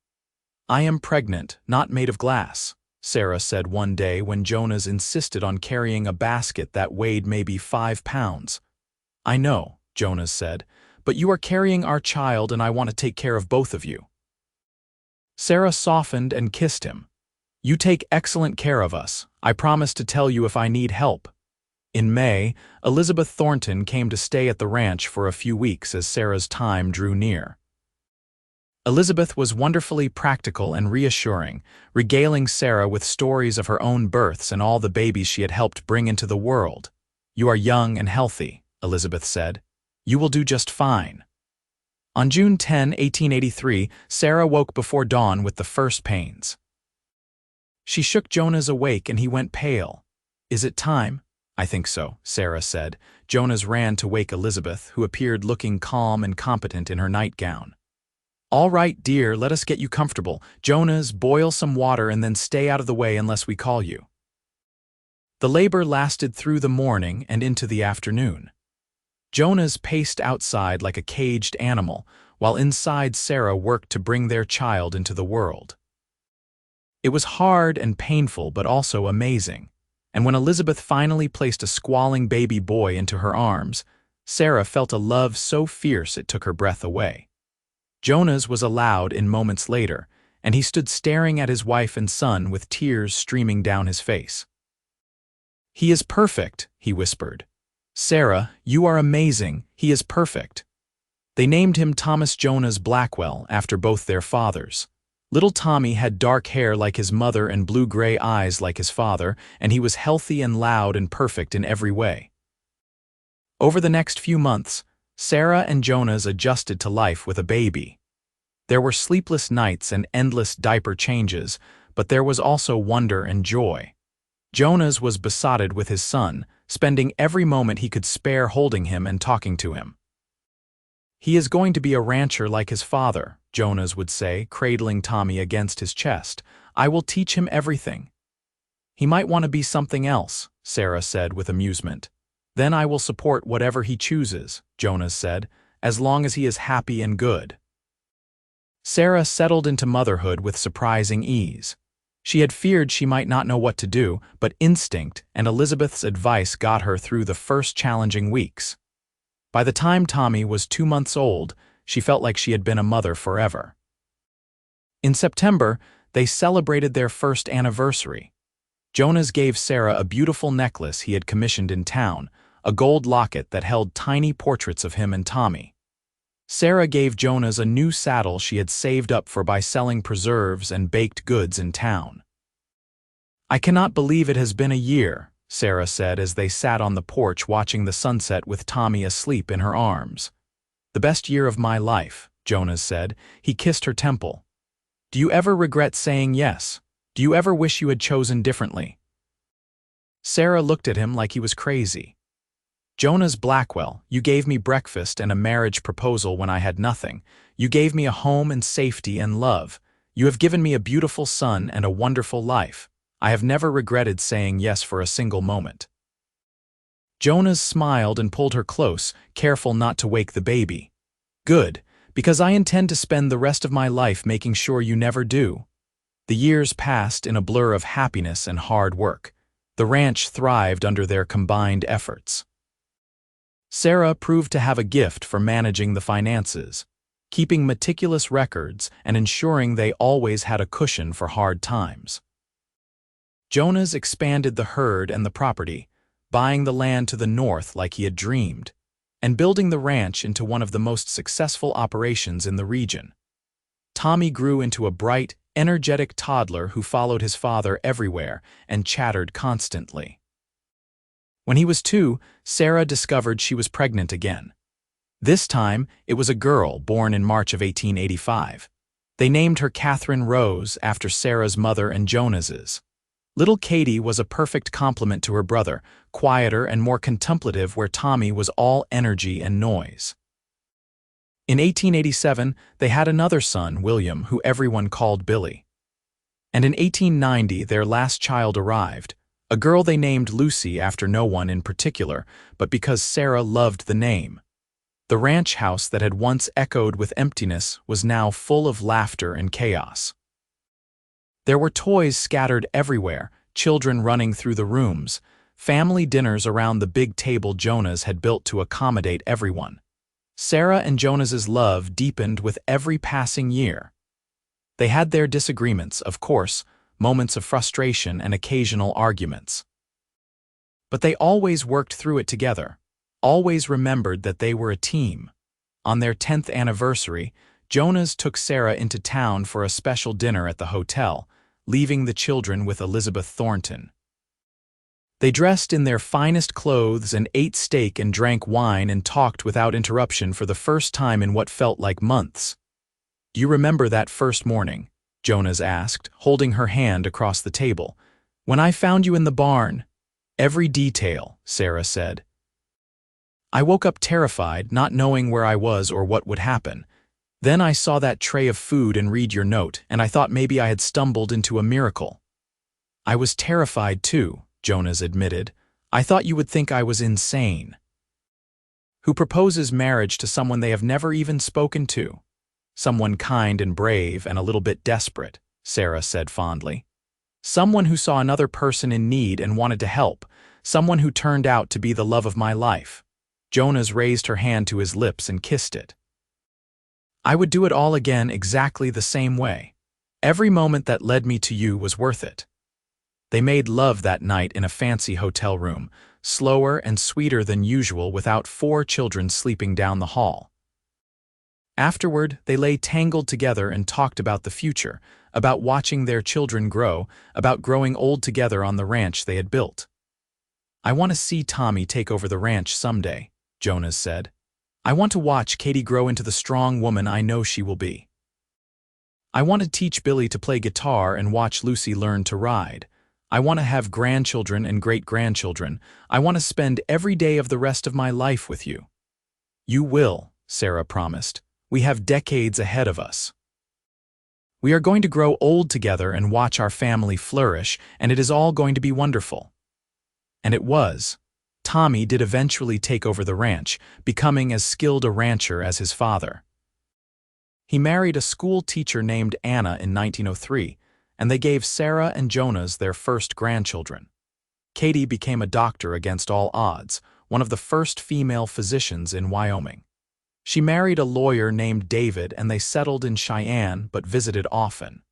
"I am pregnant, not made of glass," Sarah said one day when Jonas insisted on carrying a basket that weighed maybe 5 pounds. "I know," Jonas said, "but you are carrying our child and I want to take care of both of you." Sarah softened and kissed him. "You take excellent care of us. I promise to tell you if I need help." In May, Elizabeth Thornton came to stay at the ranch for a few weeks as Sarah's time drew near. Elizabeth was wonderfully practical and reassuring, regaling Sarah with stories of her own births and all the babies she had helped bring into the world. "You are young and healthy," Elizabeth said. "You will do just fine." On June 10, 1883, Sarah woke before dawn with the first pains. She shook Jonas awake and he went pale. Is it time? I think so, Sarah said. Jonas ran to wake Elizabeth, who appeared looking calm and competent in her nightgown. All right, dear, let us get you comfortable. Jonas, boil some water and then stay out of the way unless we call you. The labor lasted through the morning and into the afternoon. Jonas paced outside like a caged animal, while inside Sarah worked to bring their child into the world. It was hard and painful, but also amazing. And when Elizabeth finally placed a squalling baby boy into her arms, Sarah felt a love so fierce it took her breath away. Jonas was allowed in moments later, and he stood staring at his wife and son with tears streaming down his face. "He is perfect," he whispered. "Sarah, you are amazing. He is perfect." They named him Thomas Jonas Blackwell after both their fathers. Little Tommy had dark hair like his mother and blue-gray eyes like his father, and he was healthy and loud and perfect in every way. Over the next few months, Sarah and Jonas adjusted to life with a baby. There were sleepless nights and endless diaper changes, but there was also wonder and joy. Jonas was besotted with his son, spending every moment he could spare holding him and talking to him. "He is going to be a rancher like his father," Jonas would say, cradling Tommy against his chest. "I will teach him everything." "He might want to be something else," Sarah said with amusement. "Then I will support whatever he chooses," Jonas said, "as long as he is happy and good." Sarah settled into motherhood with surprising ease. She had feared she might not know what to do, but instinct and Elizabeth's advice got her through the first challenging weeks. By the time Tommy was 2 months old, she felt like she had been a mother forever. In September, they celebrated their first anniversary. Jonas gave Sarah a beautiful necklace he had commissioned in town, a gold locket that held tiny portraits of him and Tommy. Sarah gave Jonas a new saddle she had saved up for by selling preserves and baked goods in town. "I cannot believe it has been a year," Sarah said as they sat on the porch watching the sunset with Tommy asleep in her arms. "The best year of my life," Jonas said. He kissed her temple. "Do you ever regret saying yes? Do you ever wish you had chosen differently?" Sarah looked at him like he was crazy. "Jonas Blackwell, you gave me breakfast and a marriage proposal when I had nothing. You gave me a home and safety and love. You have given me a beautiful son and a wonderful life. I have never regretted saying yes for a single moment." Jonas smiled and pulled her close, careful not to wake the baby. "Good, because I intend to spend the rest of my life making sure you never do." The years passed in a blur of happiness and hard work. The ranch thrived under their combined efforts. Sarah proved to have a gift for managing the finances, keeping meticulous records and ensuring they always had a cushion for hard times. Jonas expanded the herd and the property, buying the land to the north like he had dreamed, and building the ranch into one of the most successful operations in the region. Tommy grew into a bright, energetic toddler who followed his father everywhere and chattered constantly. When he was 2, Sarah discovered she was pregnant again. This time, it was a girl born in March of 1885. They named her Catherine Rose after Sarah's mother and Jonas's. Little Katie was a perfect complement to her brother, quieter and more contemplative where Tommy was all energy and noise. In 1887, they had another son, William, who everyone called Billy. And in 1890, their last child arrived, a girl they named Lucy after no one in particular, but because Sarah loved the name. The ranch house that had once echoed with emptiness was now full of laughter and chaos. There were toys scattered everywhere, children running through the rooms, family dinners around the big table Jonas had built to accommodate everyone. Sarah and Jonas's love deepened with every passing year. They had their disagreements, of course, moments of frustration and occasional arguments. But they always worked through it together, always remembered that they were a team. On their 10th anniversary, Jonas took Sarah into town for a special dinner at the hotel, leaving the children with Elizabeth Thornton. They dressed in their finest clothes and ate steak and drank wine and talked without interruption for the first time in what felt like months. "Do you remember that first morning?" Jonas asked, holding her hand across the table. "When I found you in the barn." Every detail, Sarah said. I woke up terrified, not knowing where I was or what would happen. Then I saw that tray of food and read your note, and I thought maybe I had stumbled into a miracle. I was terrified too, Jonas admitted. I thought you would think I was insane. Who proposes marriage to someone they have never even spoken to? Someone kind and brave and a little bit desperate, Sarah said fondly. Someone who saw another person in need and wanted to help. Someone who turned out to be the love of my life. Jonas raised her hand to his lips and kissed it. I would do it all again exactly the same way. Every moment that led me to you was worth it. They made love that night in a fancy hotel room, slower and sweeter than usual without 4 children sleeping down the hall. Afterward, they lay tangled together and talked about the future, about watching their children grow, about growing old together on the ranch they had built. I want to see Tommy take over the ranch someday, Jonas said. I want to watch Katie grow into the strong woman I know she will be. I want to teach Billy to play guitar and watch Lucy learn to ride. I want to have grandchildren and great-grandchildren. I want to spend every day of the rest of my life with you. You will, Sarah promised. We have decades ahead of us. We are going to grow old together and watch our family flourish, and it is all going to be wonderful. And it was. Tommy did eventually take over the ranch, becoming as skilled a rancher as his father. He married a school teacher named Anna in 1903, and they gave Sarah and Jonas their first grandchildren. Katie became a doctor against all odds, one of the first female physicians in Wyoming. She married a lawyer named David, and they settled in Cheyenne but visited often.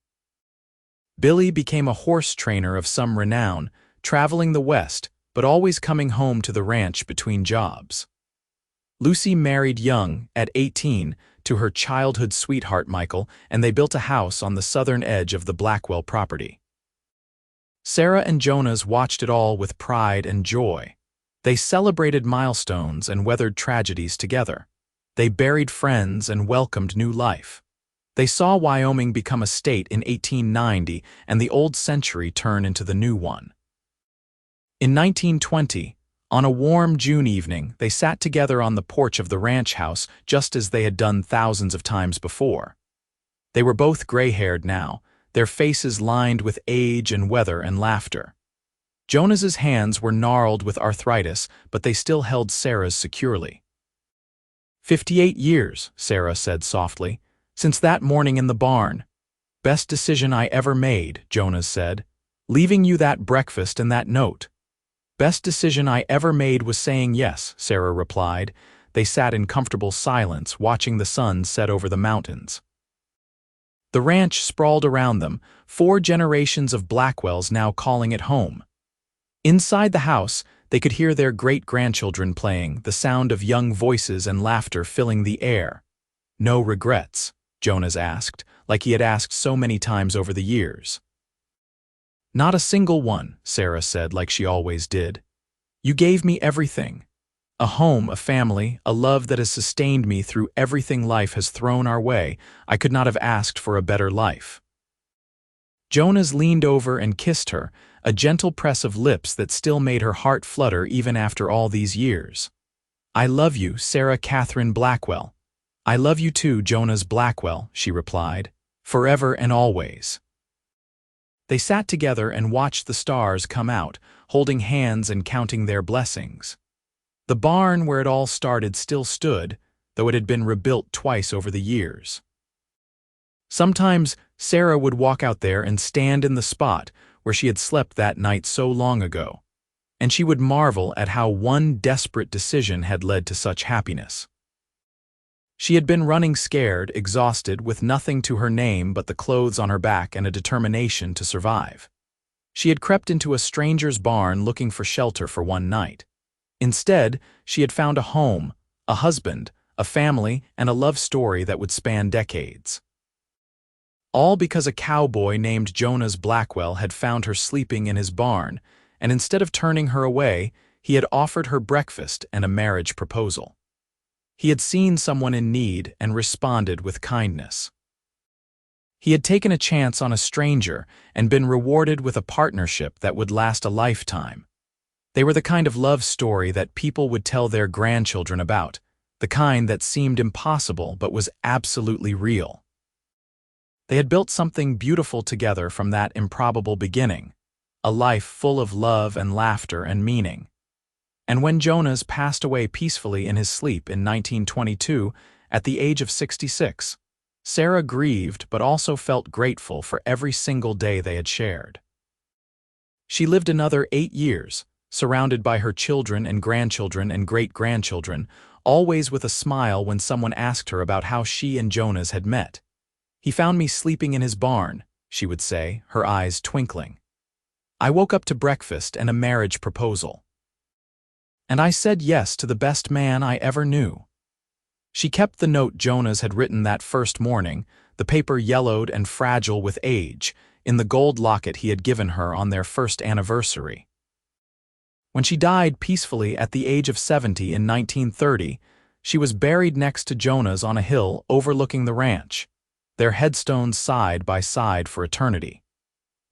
Billy became a horse trainer of some renown, traveling the West, but always coming home to the ranch between jobs. Lucy married young, at 18, to her childhood sweetheart Michael, and they built a house on the southern edge of the Blackwell property. Sarah and Jonas watched it all with pride and joy. They celebrated milestones and weathered tragedies together. They buried friends and welcomed new life. They saw Wyoming become a state in 1890 and the old century turn into the new one. In 1920, on a warm June evening, they sat together on the porch of the ranch house just as they had done thousands of times before. They were both gray-haired now, their faces lined with age and weather and laughter. Jonas's hands were gnarled with arthritis, but they still held Sarah's securely. 58 years, Sarah said softly, since that morning in the barn. Best decision I ever made, Jonas said, leaving you that breakfast and that note. Best decision I ever made was saying yes, Sarah replied. They sat in comfortable silence, watching the sun set over the mountains. The ranch sprawled around them, 4 generations of Blackwells now calling it home. Inside the house, they could hear their great-grandchildren playing, the sound of young voices and laughter filling the air. No regrets, Jonas asked, like he had asked so many times over the years. Not a single one, Sarah said, like she always did. You gave me everything. A home, a family, a love that has sustained me through everything life has thrown our way. I could not have asked for a better life. Jonas leaned over and kissed her, a gentle press of lips that still made her heart flutter even after all these years. I love you, Sarah Catherine Blackwell. I love you too, Jonas Blackwell, she replied, forever and always. They sat together and watched the stars come out, holding hands and counting their blessings. The barn where it all started still stood, though it had been rebuilt twice over the years. Sometimes Sarah would walk out there and stand in the spot where she had slept that night so long ago, and she would marvel at how one desperate decision had led to such happiness. She had been running scared, exhausted, with nothing to her name but the clothes on her back and a determination to survive. She had crept into a stranger's barn looking for shelter for one night. Instead, she had found a home, a husband, a family, and a love story that would span decades. All because a cowboy named Jonas Blackwell had found her sleeping in his barn, and instead of turning her away, he had offered her breakfast and a marriage proposal. He had seen someone in need and responded with kindness. He had taken a chance on a stranger and been rewarded with a partnership that would last a lifetime. They were the kind of love story that people would tell their grandchildren about, the kind that seemed impossible but was absolutely real. They had built something beautiful together from that improbable beginning, a life full of love and laughter and meaning. And when Jonas passed away peacefully in his sleep in 1922, at the age of 66, Sarah grieved but also felt grateful for every single day they had shared. She lived another 8 years, surrounded by her children and grandchildren and great-grandchildren, always with a smile when someone asked her about how she and Jonas had met. "He found me sleeping in his barn," she would say, her eyes twinkling. "I woke up to breakfast and a marriage proposal. And I said yes to the best man I ever knew." She kept the note Jonas had written that first morning, the paper yellowed and fragile with age, in the gold locket he had given her on their first anniversary. When she died peacefully at the age of 70 in 1930, she was buried next to Jonas on a hill overlooking the ranch, their headstones side by side for eternity.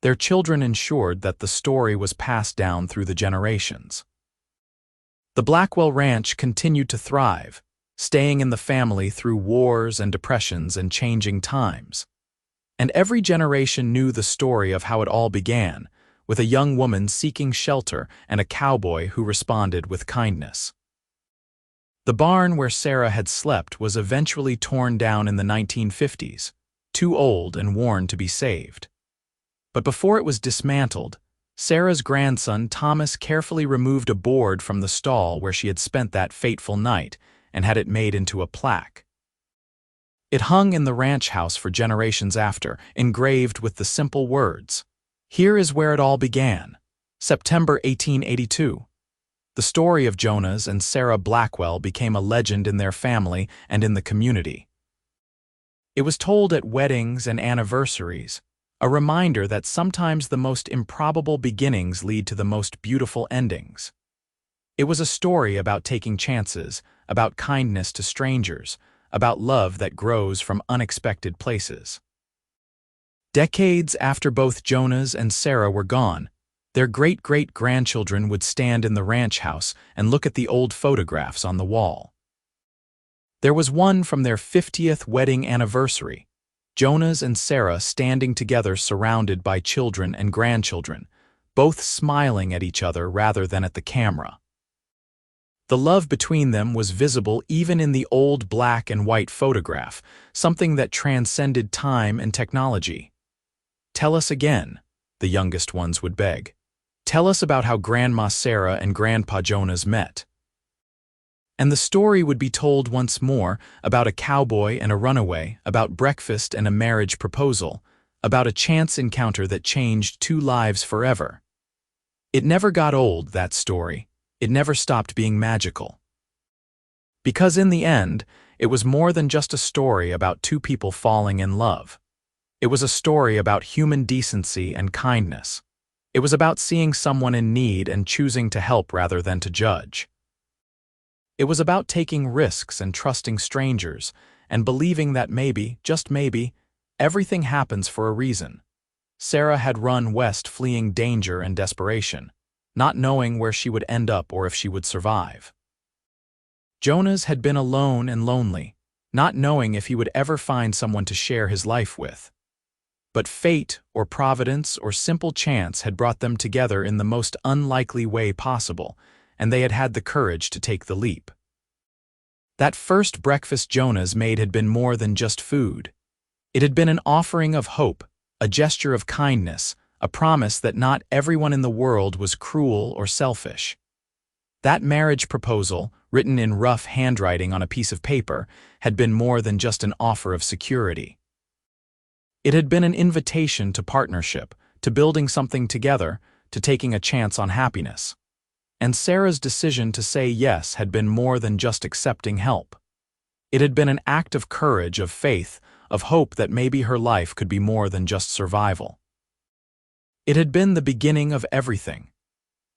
Their children ensured that the story was passed down through the generations. The Blackwell Ranch continued to thrive, staying in the family through wars and depressions and changing times. And every generation knew the story of how it all began, with a young woman seeking shelter and a cowboy who responded with kindness. The barn where Sarah had slept was eventually torn down in the 1950s, too old and worn to be saved. But before it was dismantled, Sarah's grandson Thomas carefully removed a board from the stall where she had spent that fateful night and had it made into a plaque. It hung in the ranch house for generations after, engraved with the simple words, "Here is where it all began, September 1882. The story of Jonas and Sarah Blackwell became a legend in their family and in the community. It was told at weddings and anniversaries, a reminder that sometimes the most improbable beginnings lead to the most beautiful endings. It was a story about taking chances, about kindness to strangers, about love that grows from unexpected places." Decades after both Jonas and Sarah were gone, their great-great-grandchildren would stand in the ranch house and look at the old photographs on the wall. There was one from their 50th wedding anniversary, Jonas and Sarah standing together surrounded by children and grandchildren, both smiling at each other rather than at the camera. The love between them was visible even in the old black and white photograph, something that transcended time and technology. "Tell us again," the youngest ones would beg. "Tell us about how Grandma Sarah and Grandpa Jonas met." And the story would be told once more about a cowboy and a runaway, about breakfast and a marriage proposal, about a chance encounter that changed two lives forever. It never got old, that story. It never stopped being magical. Because in the end, it was more than just a story about two people falling in love. It was a story about human decency and kindness. It was about seeing someone in need and choosing to help rather than to judge. It was about taking risks and trusting strangers and believing that maybe, just maybe, everything happens for a reason. Sarah had run west fleeing danger and desperation, not knowing where she would end up or if she would survive. Jonas had been alone and lonely, not knowing if he would ever find someone to share his life with. But fate or providence or simple chance had brought them together in the most unlikely way possible, and they had had the courage to take the leap. That first breakfast Jonas made had been more than just food. It had been an offering of hope, a gesture of kindness, a promise that not everyone in the world was cruel or selfish. That marriage proposal, written in rough handwriting on a piece of paper, had been more than just an offer of security. It had been an invitation to partnership, to building something together, to taking a chance on happiness. And Sarah's decision to say yes had been more than just accepting help. It had been an act of courage, of faith, of hope that maybe her life could be more than just survival. It had been the beginning of everything.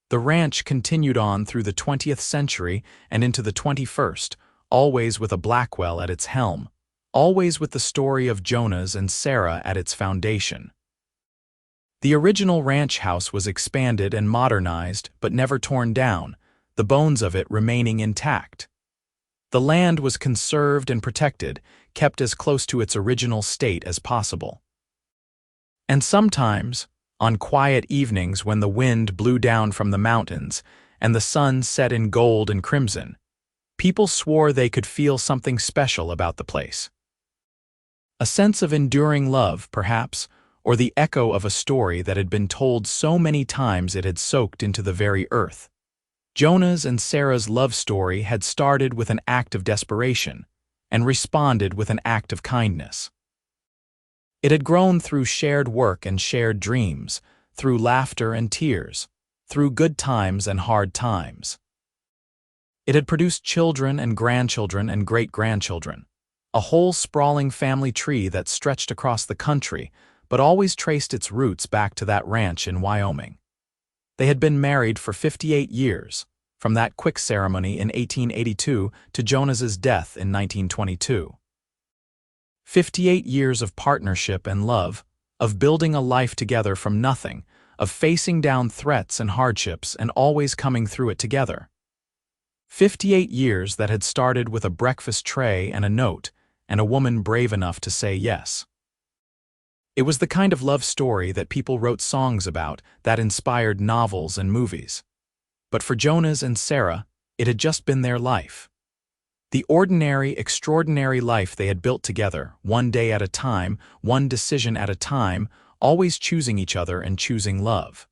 The ranch continued on through the 20th century and into the 21st, always with a Blackwell at its helm, always with the story of Jonas and Sarah at its foundation. The original ranch house was expanded and modernized but never torn down, the bones of it remaining intact. The land was conserved and protected, kept as close to its original state as possible. And sometimes, on quiet evenings when the wind blew down from the mountains and the sun set in gold and crimson, people swore they could feel something special about the place. A sense of enduring love, perhaps, or the echo of a story that had been told so many times it had soaked into the very earth. Jonas and Sarah's love story had started with an act of desperation and responded with an act of kindness. It had grown through shared work and shared dreams, through laughter and tears, through good times and hard times. It had produced children and grandchildren and great-grandchildren, a whole sprawling family tree that stretched across the country but always traced its roots back to that ranch in Wyoming. They had been married for 58 years, from that quick ceremony in 1882 to Jonas's death in 1922. 58 years of partnership and love, of building a life together from nothing, of facing down threats and hardships and always coming through it together. 58 years that had started with a breakfast tray and a note, and a woman brave enough to say yes. It was the kind of love story that people wrote songs about, that inspired novels and movies. But for Jonas and Sarah, it had just been their life. The ordinary, extraordinary life they had built together, one day at a time, one decision at a time, always choosing each other and choosing love.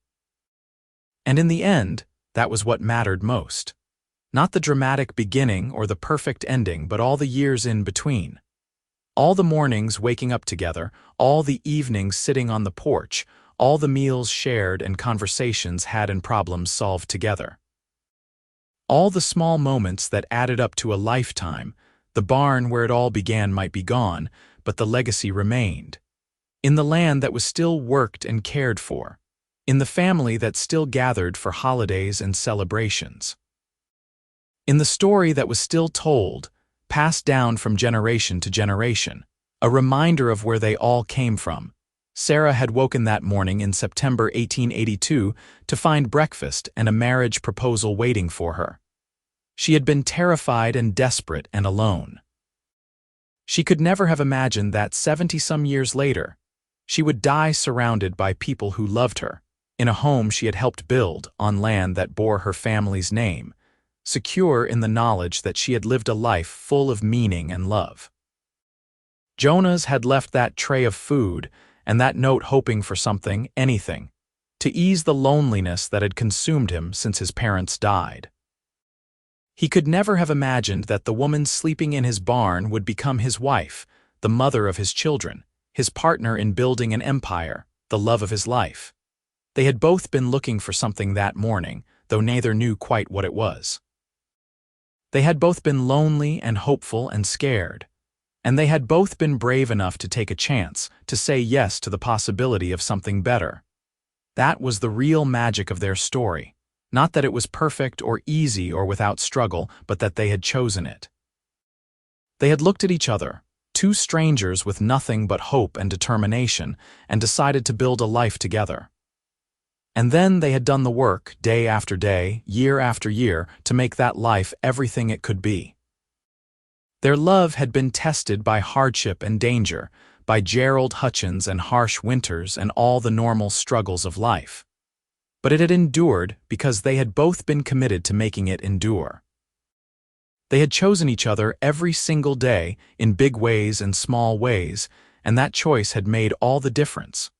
And in the end, that was what mattered most. Not the dramatic beginning or the perfect ending, but all the years in between. All the mornings waking up together, all the evenings sitting on the porch, all the meals shared and conversations had and problems solved together. All the small moments that added up to a lifetime. The barn where it all began might be gone, but the legacy remained. In the land that was still worked and cared for. In the family that still gathered for holidays and celebrations. In the story that was still told, passed down from generation to generation, a reminder of where they all came from. Sarah had woken that morning in September 1882 to find breakfast and a marriage proposal waiting for her. She had been terrified and desperate and alone. She could never have imagined that 70-some years later, she would die surrounded by people who loved her, in a home she had helped build on land that bore her family's name, secure in the knowledge that she had lived a life full of meaning and love. Jonas had left that tray of food and that note hoping for something, anything, to ease the loneliness that had consumed him since his parents died. He could never have imagined that the woman sleeping in his barn would become his wife, the mother of his children, his partner in building an empire, the love of his life. They had both been looking for something that morning, though neither knew quite what it was. They had both been lonely and hopeful and scared, and they had both been brave enough to take a chance, to say yes to the possibility of something better. That was the real magic of their story, not that it was perfect or easy or without struggle, but that they had chosen it. They had looked at each other, two strangers with nothing but hope and determination, and decided to build a life together. And then they had done the work, day after day, year after year, to make that life everything it could be. Their love had been tested by hardship and danger, by Gerald Hutchins and harsh winters and all the normal struggles of life. But it had endured because they had both been committed to making it endure. They had chosen each other every single day, in big ways and small ways, and that choice had made all the difference.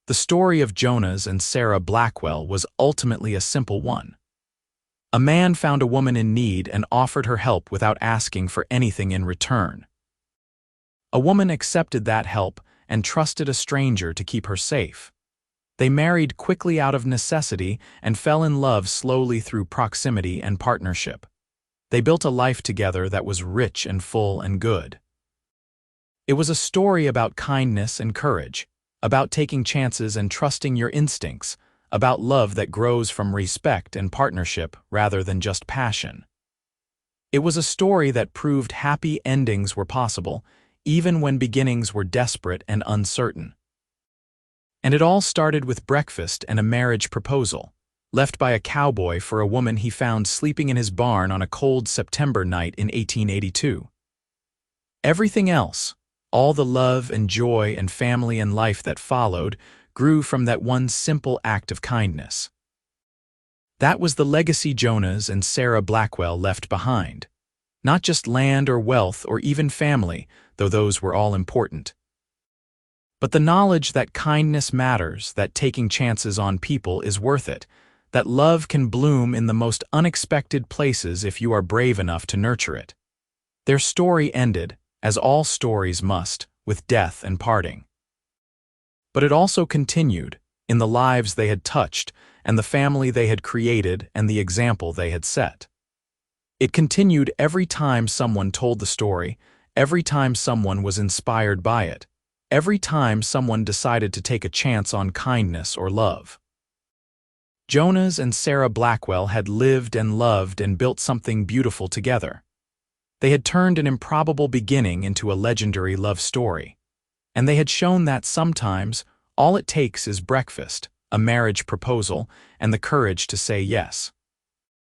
The story of Jonas and Sarah Blackwell was ultimately a simple one. A man found a woman in need and offered her help without asking for anything in return. A woman accepted that help and trusted a stranger to keep her safe. They married quickly out of necessity and fell in love slowly through proximity and partnership. They built a life together that was rich and full and good. It was a story about kindness and courage, about taking chances and trusting your instincts, about love that grows from respect and partnership rather than just passion. It was a story that proved happy endings were possible, even when beginnings were desperate and uncertain. And it all started with breakfast and a marriage proposal, left by a cowboy for a woman he found sleeping in his barn on a cold September night in 1882. Everything else, all the love and joy and family and life that followed, grew from that one simple act of kindness. That was the legacy Jonas and Sarah Blackwell left behind. Not just land or wealth or even family, though those were all important. But the knowledge that kindness matters, that taking chances on people is worth it, that love can bloom in the most unexpected places if you are brave enough to nurture it. Their story ended, as all stories must, with death and parting. But it also continued, in the lives they had touched, and the family they had created, and the example they had set. It continued every time someone told the story, every time someone was inspired by it, every time someone decided to take a chance on kindness or love. Jonas and Sarah Blackwell had lived and loved and built something beautiful together. They had turned an improbable beginning into a legendary love story. And they had shown that sometimes all it takes is breakfast, a marriage proposal, and the courage to say yes.